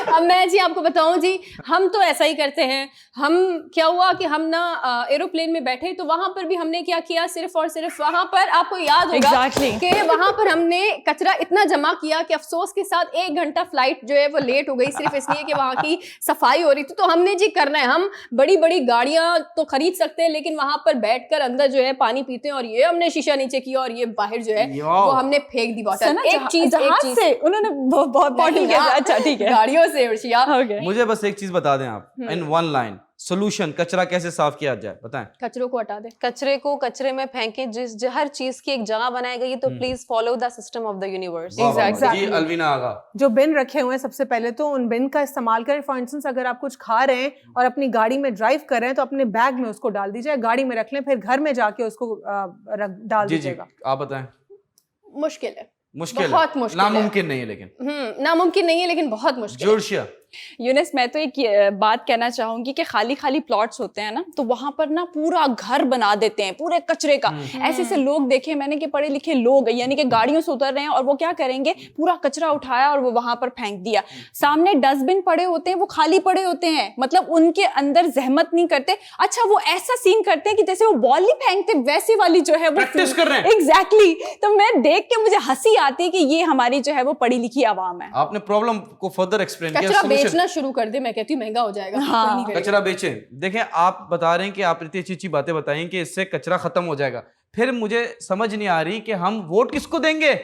اب میں جی آپ کو بتاؤں جی, ہم تو ایسا ہی کرتے ہیں. ہم کیا ہوا کہ ہم نا ایروپلین میں بیٹھے, تو وہاں پر بھی ہم نے کیا کیا, صرف اور صرف وہاں پر آپ کو یاد ہوگا کہ وہاں پر ہم نے کچرا اتنا جمع کیا کہ افسوس کے ساتھ 1 گھنٹہ فلائٹ جو ہے وہ لیٹ ہو گئی, صرف اس لیے کہ وہاں کی صفائی ہو رہی تھی. تو ہم نے جی کرنا ہے, ہم بڑی بڑی گاڑیاں تو خرید سکتے ہیں, لیکن وہاں پر بیٹھ کر اندر جو ہے پانی پیتے ہیں, اور یہ ہم نے شیشہ نیچے کیا, اور یہ باہر جو ہے وہ ہم نے پھینک دی بوتل. ایک چیز سے انہوں نے بہت باٹل کیا. اچھا ٹھیک ہے, گاڑیوں سے. مجھے بس ایک چیز بتا دیں آپ, ان ون لائن سولوشن, کچرا کیسے صاف کیا جائے بتائیں. کچروں کو ہٹا دیں, کچرے کو کچرے میں پھینکیں. ہر چیز کی ایک جگہ بنائی گئی, تو please follow the system of the universe. جی الوینا آغا. جو بن رکھے ہوئے ہیں سب سے پہلے تو ان بن کا استعمال کریں. فار انسٹنس اگر آپ کچھ کھا رہے ہیں اور اپنی گاڑی میں ڈرائیو کر رہے ہیں, تو اپنے بیگ میں اس کو ڈال دیجیے, گاڑی میں رکھ لیں, پھر گھر میں جا کے اس کو ڈال دیجیے گا. آپ بتائیں. مشکل ہے, مشکل بہت مشکل, ناممکن نہیں ہے, لیکن ناممکن نہیں ہے, لیکن بہت مشکل. جورشیا यूनिस, मैं तो एक बात कहना चाहूंगी कि खाली खाली प्लॉट्स होते हैं ना, तो वहां पर ना पूरा घर बना देते हैं पूरे कचरे का। ऐसे ऐसे लोग देखे मैंने कि पढ़े लिखे लोग यानी कि गाड़ियों से उतर रहे हैं और वो क्या करेंगे, पूरा कचरा उठाया और वो वहां पर फेंक दिया। सामने डस्टबिन पड़े होते हैं, वो खाली पड़े होते हैं, मतलब उनके अंदर जहमत नहीं करते। अच्छा, वो ऐसा सीन करते हैं कि जैसे वो बॉल नहीं फेंकते, वैसी वाली जो है वो प्रैक्टिस कर रहे हैं। एग्जैक्टली। तो मैं देख के मुझे हंसी आती है कि ये हमारी जो है वो पढ़ी लिखी आवाम है। आपने प्रॉब्लम को फर्दर एक्सप्लेन किया, कचरा solution- बेचना शुरू कर दे, मैं कहती हूँ महंगा हो जाएगा। हाँ। कोई नहीं करेगा। कचरा बेचें। देखें, आप बता रहे हैं कि आप इतनी अच्छी अच्छी बातें बताएं कि इससे कचरा खत्म हो जाएगा, फिर मुझे समझ नहीं आ रही कि हम वोट किसको देंगे।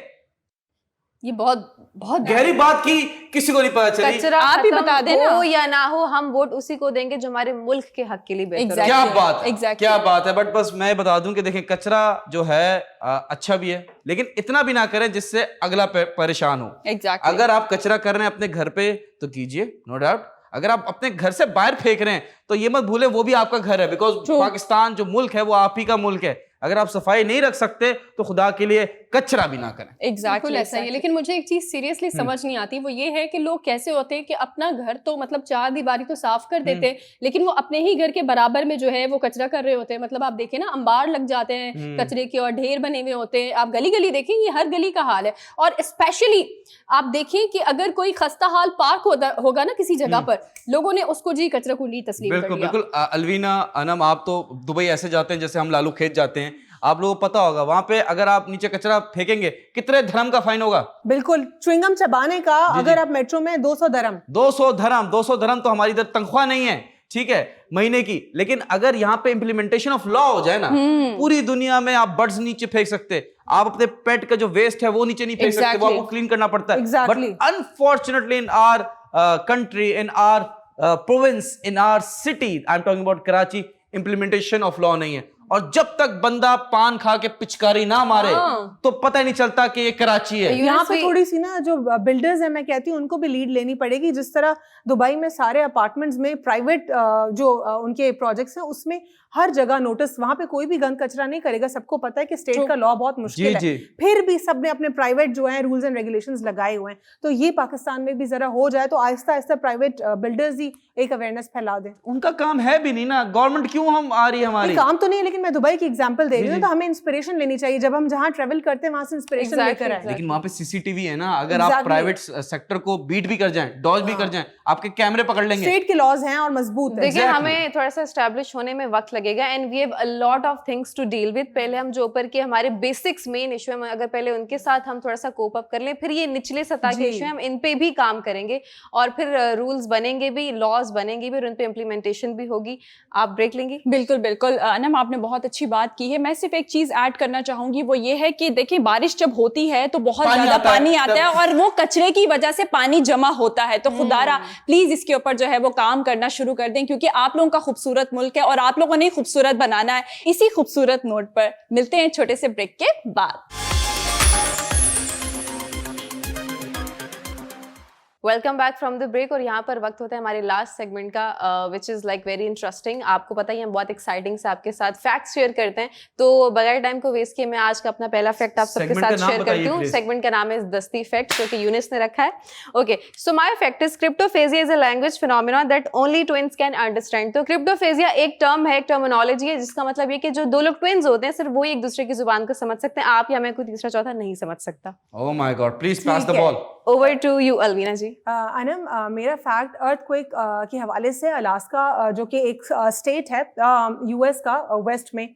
ये बहुत बहुत गहरी बात की किसी को नहीं पता चली। कचरा आप ही खत्म बता देना। हो या ना हो, हम वोट उसी को देंगे जो हमारे मुल्क के हक के लिए बेहतर Exactly. क्या बात है, Exactly. क्या बात है। बट बस मैं बता दूं कि देखें, कचरा जो है अच्छा भी है, लेकिन इतना भी ना करें जिससे अगला परेशान हो। एग्जैक्टली। अगर आप कचरा कर रहे हैं अपने घर पे तो कीजिए, नो डाउट। अगर आप अपने घर से बाहर फेंक रहे हैं तो ये मत भूले वो भी आपका घर है, बिकॉज पाकिस्तान जो मुल्क है वो आप ही का मुल्क है। अगर आप सफाई नहीं रख सकते तो खुदा के लिए कचरा भी ना करें। बिल्कुल ऐसा ही है। लेकिन मुझे एक चीज सीरियसली समझ नहीं आती, वो ये है कि लोग कैसे होते हैं कि अपना घर तो मतलब चार दीवारी तो साफ कर देते हैं, लेकिन वो अपने ही घर के बराबर में जो है वो कचरा कर रहे होते हैं। मतलब आप देखें ना, अंबार लग जाते हैं कचरे के और ढेर बने हुए होते हैं। आप गली गली देखें, ये हर गली का हाल है। और स्पेशली आप देखिए कि अगर कोई खस्ता हाल पार्क होगा ना किसी जगह पर, लोगों ने उसको जी कचरा कुंडी तस्लीम कर बिल्कुल लिया। बिल्कुल। अलवीना, अनम, आप तो दुबई ऐसे जाते हैं जैसे हम लालू खेत जाते हैं, आप लोगों को पता होगा वहां पे अगर आप नीचे कचरा फेंकेंगे कितने धर्म का फाइन होगा। बिल्कुल, च्युइंगम चबाने का अगर आप मेट्रो में 200 धर्म 200 धर्म तो हमारी इधर तनख्वाह नहीं है, ठीक है, महीने की। लेकिन अगर यहाँ पे इम्प्लीमेंटेशन ऑफ लॉ हो जाए ना, पूरी दुनिया में आप बर्ड्स नीचे फेंक सकते, आप अपने पेट का जो वेस्ट है वो नीचे नहीं फेंक सकते, वो आपको क्लीन करना पड़ता है। Exactly. But unfortunately in our country, in our province, in our city, I am talking about Karachi, implementation of law नहीं है। और जब तक बंदा पान खा के पिचकारी ना मारे तो पता ही नहीं चलता कि ये कराची है। यहाँ पे थोड़ी सी ना जो बिल्डर्स हैं, मैं कहती हूँ उनको भी लीड लेनी पड़ेगी। जिस तरह दुबई में सारे अपार्टमेंट्स में प्राइवेट जो उनके प्रोजेक्ट्स हैं उसमें हर जगह नोटिस, वहां पे कोई भी गंद कचरा नहीं करेगा। सबको पता है कि स्टेट का लॉ बहुत मुश्किल है, फिर भी सबने अपने प्राइवेट जो है रूल्स एंड रेगुलेशंस लगाए हुए हैं। तो ये पाकिस्तान में भी जरा हो जाए तो आहिस्ता आहिस्ता प्राइवेट बिल्डर्स ही एक अवेयरनेस फैला दें। उनका काम है भी नहीं ना, गवर्नमेंट क्यों हम आ रही है हमारी? काम तो नहीं है, लेकिन मैं दुबई की एग्जांपल दे रही हूँ, तो हमें इंस्पिरेशन लेनी चाहिए। जब हम जहाँ ट्रेवल करते हैं वहां से इंस्पिरेशन लेकर आए। लेकिन वहां पे सीसीटीवी है ना, अगर आप प्राइवेट सेक्टर को बीट भी कर जाएं, डॉज भी कर जाएं, आपके कैमरे पकड़ लेंगे। स्टेट के लॉज हैं और मजबूत है। देखिए, हमें थोड़ा सा एस्टैब्लिश होने में वक्त लगेगा and we have a lot of things to deal with. पहले हम जो ऊपर के हमारे बेसिक्स मेन इशू है, अगर पहले उनके साथ हम थोड़ा सा कोप अप कर लें, फिर ये निचले सतह के इशू है, हम इन पे भी काम करेंगे और फिर रूल्स बनेंगे भी, लॉज बनेंगे भी और उन पे इम्प्लीमेंटेशन भी होगी। आप ब्रेक लेंगी? बिल्कुल बिल्कुल अनम, आपने बहुत अच्छी बात की है। मैं सिर्फ एक चीज ऐड करना चाहूंगी, वो ये है कि देखिए, बारिश जब होती है तो बहुत ज्यादा पानी आता है और वो कचरे की वजह से पानी जमा होता है। तो खुदारा प्लीज इसके ऊपर जो है वो काम करना शुरू कर दें, क्योंकि आप लोगों का खूबसूरत मुल्क है और आप लोगों ने खूबसूरत बनाना है। इसी खूबसूरत नोट पर मिलते हैं छोटे से ब्रेक के बाद। Welcome back from the break. और यहाँ पर वक्त होता है हमारे लास्ट सेगमेंट का, which is like very interesting. आपको पता ही हम बहुत एक्साइटिंग से आपके साथ फैक्ट्स शेयर करते हैं, तो बगैर टाइम को वेस्ट किए मैं आज का अपना पहला फैक्ट आप सबके साथ शेयर करती हूँ। सेगमेंट का नाम है दस्ती फैक्ट, जो कि यूनिस ने रखा है। Okay, so my fact is cryptophasia is a language phenomenon that only twins can understand. तो क्रिप्टोफेजिया एक टर्म है, एक टर्मिनोलॉजी है, जिसका मतलब ये कि जो दो लोग ट्विन्स होते हैं सिर्फ वो एक दूसरे की जुबान को समझ सकते हैं। आप या मैं कोई तीसरा चौथा नहीं समझ सकता। Oh my god, please pass the ball. Over to you Alvina ji. Anam, मेरा फैक्ट अर्थक्वेक के हवाले से, अलास्का जो कि एक स्टेट है यूएस का वेस्ट में,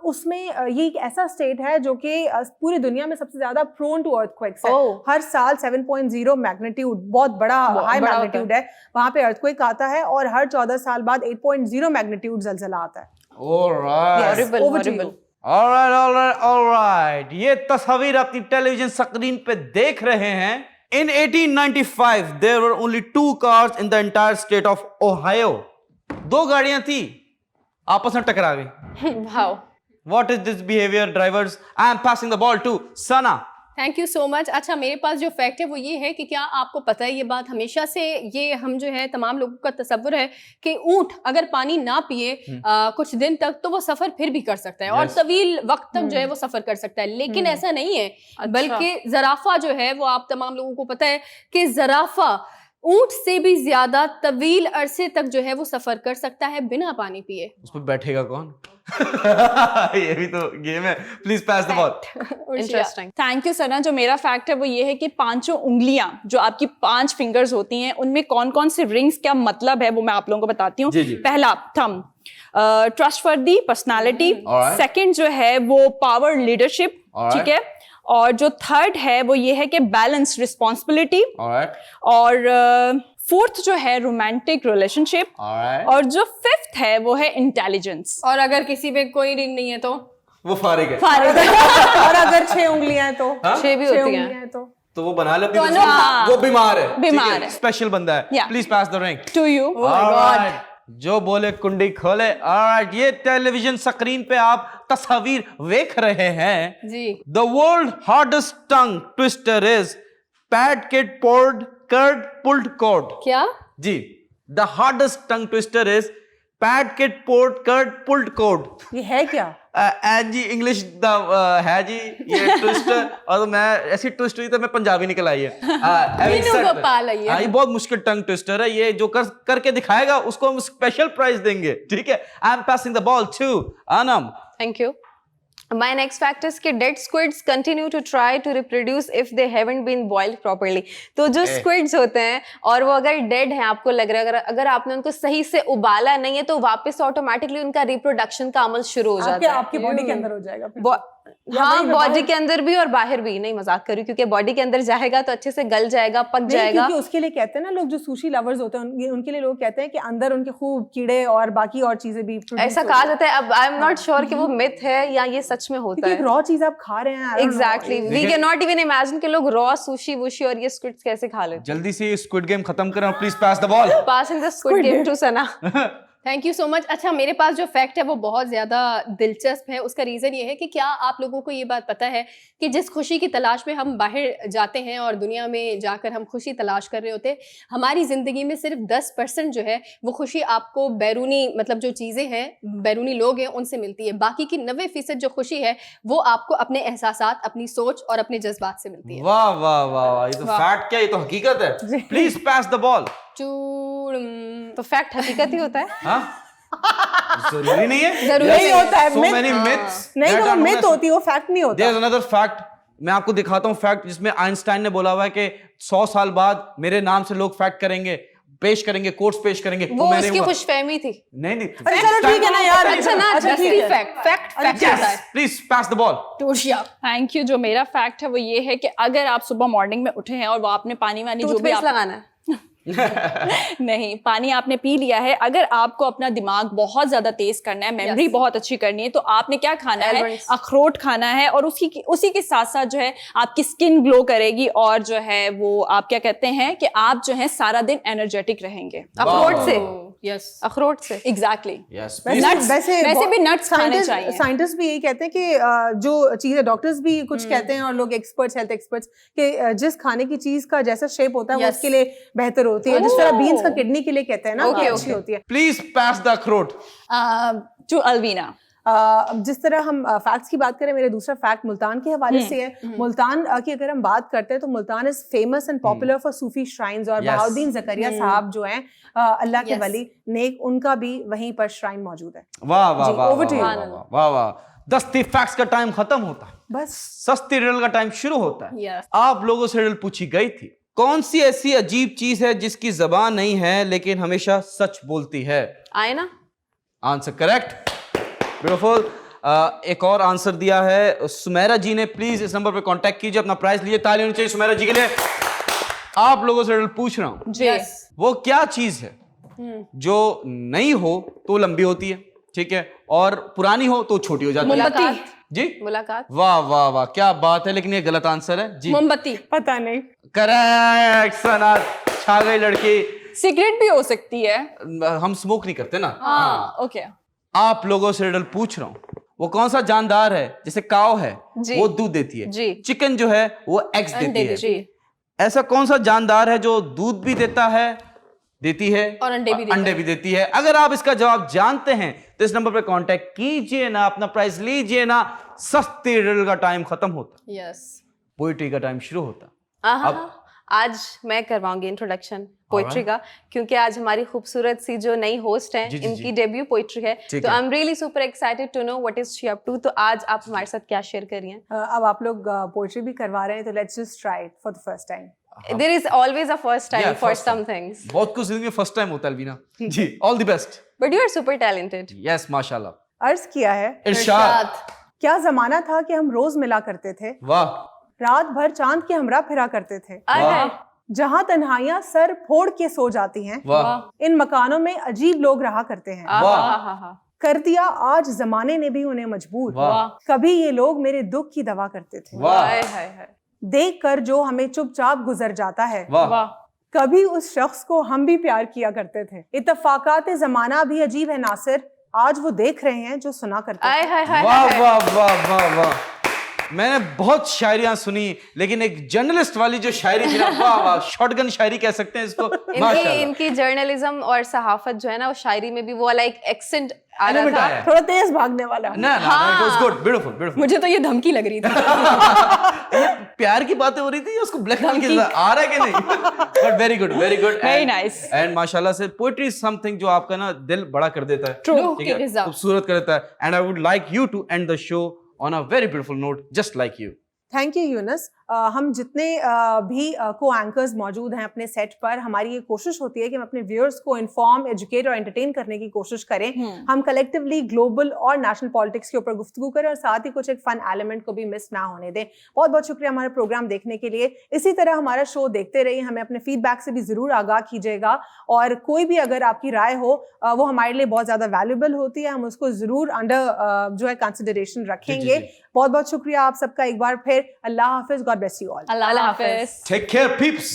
उसमें ये एक ऐसा स्टेट है जो कि पूरी दुनिया में सबसे ज्यादा प्रोन टू अर्थक्वेक्स है। हर साल 7.0 मैग्नीट्यूड, बहुत बड़ा हाई मैग्नीट्यूड है, वहां पे अर्थक्वेक आता है और हर 14 साल बाद 8.0 मैग्नीट्यूड जलजला आता है। Horrible. Alright. ये तस्वीर अपनी टेलीविजन स्क्रीन पे देख रहे हैं। In 1895, there were only 2 cars in the entire state of Ohio. 2 गाड़ियां थी, आपस में टकरा गई। Wow. What is this behavior, drivers? I am passing the ball to Sana. Thank you so much. अच्छा, मेरे पास जो फैक्ट है वो ये है कि क्या आपको पता है, ये बात हमेशा से ये हम जो है तमाम लोगों का तसव्वुर है कि ऊंट अगर पानी ना पिए कुछ दिन तक तो वो सफर फिर भी कर सकता है और तवील वक्त तक जो है वो सफर कर सकता है, लेकिन ऐसा नहीं है। बल्कि जराफा जो है वो, आप तमाम लोगों को पता है कि जराफा ऊंट से भी ज्यादा तवील अरसे तक जो है वो सफर कर सकता है बिना पानी पिए। उस पर बैठेगा कौन? ये भी तो गेम है। Please pass the ball. Interesting. Thank you Sana. जो मेरा फैक्ट है वो ये है कि पांचों उंगलियां जो आपकी 5 फिंगर्स होती हैं उनमें कौन कौन से रिंग्स क्या मतलब है वो मैं आप लोगों को बताती हूँ। जी, जी। पहला thumb, trustworthy, personality. Alright. Second जो है वो पावर, लीडरशिप। Alright. ठीक है। और जो थर्ड है वो ये है कि बैलेंस, रिस्पॉन्सिबिलिटी। ऑलराइट, और फोर्थ जो है रोमांटिक रिलेशनशिप। ऑलराइट। और जो फिफ्थ है वो है इंटेलिजेंस। और अगर किसी पे कोई रिंग नहीं है तो वो फारिग है। और अगर 6 उंगलियां हैं तो? हाँ? 6 भी 6 होती हैं। उंगलियां हैं तो तो वो बना ले अपनी तो दूसरी- हाँ। वो बीमार है, बीमार ठीक है। स्पेशल बंदा है। Yeah. Please pass the ring to you. Alright. जो बोले कुंडी खोले। ऑलराइट, ये टेलीविजन स्क्रीन पे आप तस्वीर देख रहे हैं। जी। The world hardest tongue twister is pad kid poured curd pulled cod. क्या? जी, the hardest tongue twister is pad kid poured curd pulled cod. ये है क्या? जी इंग्लिश है जी ये ट्विस्टर। और मैं ऐसी ट्विस्ट हुई तो मैं पंजाबी निकल आई है। मीनू गोपाल है ये। ये बहुत मुश्किल टंग ट्विस्टर है। ये जो करके दिखाएगा उसको हम स्पेशल प्राइज देंगे, ठीक है। I am passing the ball to Anam. Thank you. My next fact is कि dead squids continue to try to reproduce if they haven't been boiled properly. तो जो squids होते हैं और वो अगर dead हैं, आपको लग रहा है अगर आपने उनको सही से उबाला नहीं है तो वापस ऑटोमेटिकली उनका reproduction का अमल शुरू हो जाता है। आपके बॉडी के अंदर हो जाएगा फिर। हाँ, बॉडी के अंदर भी और बाहर भी। नहीं, मजाक करूँ, क्योंकि बॉडी के अंदर जाएगा तो अच्छे से गल जाएगा, पक नहीं, जाएगा। क्योंकि उसके लिए कहते हैं ना लोग जो सुशी लवर्स होते हैं उनके लिए लोग कहते हैं कि अंदर उनके खूब कीड़े और बाकी और चीजें भी produce ऐसा होती कहा हैं। जाता है। अब आई एम नॉट श्योर कि वो मिथ है या ये सच में होता क्योंकि एक है। रॉ चीज आप खा रहे हैं। Exactly, we can not even imagine कि लोग रॉ सुशी वुशी और ये स्क्विड्स कैसे खा लेते हैं। जल्दी से स्क्विड गेम खत्म करें और please pass the ball. Passing the squid game to Sana. Thank you so much. अच्छा, मेरे पास जो फैक्ट है वो बहुत ज़्यादा दिलचस्प है। उसका रीज़न ये है कि क्या आप लोगों को ये बात पता है कि जिस खुशी की तलाश में हम बाहर जाते हैं और दुनिया में जाकर हम खुशी तलाश कर रहे होते हैं, हमारी ज़िंदगी में सिर्फ 10% जो है वो खुशी आपको बैरूनी, मतलब जो चीज़ें हैं, बैरूनी लोग हैं, उनसे मिलती है। बाकी की 90% जो खुशी है वो आपको अपने एहसासात, अपनी सोच और अपने जज्बात से मिलती है। वाह वाह वाह वाह, ये तो फैक्ट क्या, ये तो हकीकत है। Please pass the ball. तो फैक्ट हकीकत ही होता है। हाँ, जरूरी नहीं है। जरूरी नहीं होता है। So myth- many myths नहीं, that तो are known मिथ as- होती है, वो फैक्ट नहीं होता। There's another fact, मैं आपको दिखाता हूँ फैक्ट जिसमें आइंस्टाइन ने बोला हुआ है कि 100 साल बाद मेरे नाम से लोग फैक्ट करेंगे, पेश करेंगे, कोट्स पेश करेंगे। वो उसकी खुशफहमी थी। नहीं नहीं, अरे चलो ठीक है ना यार। अच्छा ना, अच्छा, ठीक है। फैक्ट होता है। Please pass the ball. Toshia. Thank you. जो मेरा फैक्ट है वो ये है कि अगर आप सुबह मॉर्निंग में उठे हैं और वो आपने पानी वानी जो भी टूथपेस्ट आप लगाना है। नहीं, पानी आपने पी लिया है, अगर आपको अपना दिमाग बहुत ज्यादा तेज करना है, मेमोरी बहुत अच्छी करनी है, तो आपने क्या खाना है? Almonds. अखरोट खाना है। और उसी के साथ साथ जो है आपकी स्किन ग्लो करेगी और जो है वो आप क्या कहते हैं कि आप जो है सारा दिन एनर्जेटिक रहेंगे। अखरोट से। यस, अखरोट से। एग्जैक्टली। यस Nuts, वैसे भी nuts खाने चाहिए। साइंटिस्ट भी यही कहते हैं कि जो चीजें, डॉक्टर्स भी कुछ कहते हैं और लोग एक्सपर्ट्स, हेल्थ एक्सपर्ट्स, कि जिस खाने की चीज का जैसा शेप होता है वो Yes. उसके लिए बेहतर होती है। जिस तरह बीन्स का किडनी के लिए कहते हैं ना, Okay, वो अच्छी होती है। प्लीज पास द अखरोट। टू अलवीना। अब जिस तरह हम फैक्ट्स की बात करें, मेरे दूसरा फैक्ट मुल्तान के हवाले से है। मुल्तान की अगर हम बात करते हैं तो Multan is famous and popular for Sufi shrines. और Yes. बहाउद्दीन ज़करिया साहब जो हैं अल्लाह के Yes. वली नेक, उनका भी वहीं पर श्राइन मौजूद है। वाह वाह जी, वाह over to you. वाह वाह वाह। दस्ती फैक्ट्स का टाइम खत्म होता है, बस सस्ती रिडल का टाइम शुरू होता है। Yes. आप लोगों से रिडल पूछी गई थी, कौन सी ऐसी अजीब चीज है जिसकी जबान नहीं है लेकिन हमेशा सच बोलती है? आए ना। Answer correct, beautiful. एक और आंसर दिया है सुमेरा जी ने। प्लीज इस नंबर पे कांटेक्ट कीजिए, अपना प्राइस लीजिए। ताली होनी चाहिए सुमेरा जी के लिए। आप लोगों से रिडल पूछ रहा हूं, यस। वो क्या चीज है जो नहीं हो तो लंबी होती है, ठीक है, और पुरानी हो तो छोटी हो जाती है? मुलाकात। जी, मुलाकात। वाह वाह वाह, क्या बात है। लेकिन ये गलत आंसर है जी। मोमबत्ती। पता नहीं। करेक्ट सना, छा गई लड़की। सिगरेट भी हो सकती है। हम स्मोक नहीं करते ना। हाँ, ओके। आप लोगों से रिडल पूछ रहा हूं, वो कौन सा जानदार है? जैसे काव है जी। वो दूध देती है, जी। चिकन जो है वो एग्स अंडे देती है। जी। ऐसा कौन सा जानदार है जो दूध भी देता है, देती है, और अंडे भी देता अंडे है? भी देती है? अगर आप इसका जवाब जानते हैं तो इस नंबर पे कांटेक्ट कीजिए ना, अपना प्राइस लीजिए ना। सस्ती रिडल का टाइम खत्म होता, यस। पोइट्री का टाइम शुरू होता। आहा, अब आज मैं करवाऊंगी इंट्रोडक्शन पोइट्री का, क्योंकि आज हमारी खूबसूरत सी जो नई होस्ट हैं, इनकी डेब्यू पोइट्री है, तो I am really super excited to know what is she up to. तो आज आप हमारे साथ क्या शेयर कर रही हैं? अब आप लोग पोइट्री भी करवा रहे हैं, तो let's just try it for the first time. There is always a first time Yeah, for first some time. things. बहुत कुछ जिंदगी में फर्स्ट टाइम होता है Alvina ji. All the best. But you are super talented. Yes माशाल्लाह। अर्ज किया है, इरशाद। क्या जमाना था कि हम रोज मिला करते थे, वाह रात भर चांद के हमरा फिरा करते थे, आय जहाँ तन्हाइयां सर फोड़ के सो जाती हैं, वाह इन मकानों में अजीब लोग रहा करते हैं, आहा कर दिया आज जमाने ने भी उन्हें मजबूर, वाह कभी ये लोग मेरे दुख की दवा करते थे, वाह हाय हाय हाय देख कर जो हमें चुपचाप गुजर जाता है, वाह कभी उस शख्स को हम भी प्यार किया करते थे, इत्तफाकात जमाना भी अजीब है नासिर, आज वो देख रहे हैं जो सुना करते आय थे। हाय हाय वाह हाय। वाह वाह वाह वाह। मैंने बहुत शायरियां सुनी, लेकिन एक जर्नलिस्ट वाली जो शायरी थी ना, वाह वाह, शॉटगन शायरी कह सकते हैं इसको। माशाल्लाह। इनकी जर्नलिज्म और सहाफत जो है ना, वो शायरी में भी वो वाला एक एक्सेंट आ रहा Element था। आया है। थोड़ा तेज भागने वाला। ना ना, it was good, beautiful beautiful. मुझे तो ये धमकी लग रही थी। प्यार की बातें हो रही थी, उसको ब्लैकमेल किया आ रहा है कि नहीं? But very good very good, Very nice. And माशाल्लाह से पोएट्री इज समथिंग जो आपका ना दिल बड़ा कर देता है, True. ठीक है, Rizza. खूबसूरत कर देता है। And I would like you to end the show on a very beautiful note, just like you. Thank you Younus. हम जितने भी को एंकर्स मौजूद हैं अपने सेट पर, हमारी ये कोशिश होती है कि हम अपने व्यूअर्स को इन्फॉर्म, एजुकेट और एंटरटेन करने की कोशिश करें। हम कलेक्टिवली ग्लोबल और नेशनल पॉलिटिक्स के ऊपर गुफ्तगू करें और साथ ही कुछ एक फन एलिमेंट को भी मिस ना होने दें। बहुत बहुत शुक्रिया हमारा प्रोग्राम देखने के लिए। इसी तरह हमारा शो देखते रहिए, हमें अपने फीडबैक से भी ज़रूर आगाह कीजिएगा, और कोई भी अगर आपकी राय हो वो हमारे लिए बहुत ज़्यादा वैल्यूबल होती है, हम उसको ज़रूर अंडर जो है कंसिडरेशन रखेंगे। बहुत बहुत शुक्रिया आप सबका एक बार फिर। अल्लाह हाफिज़, God bless you all. Allah Hafiz. Take care, peeps.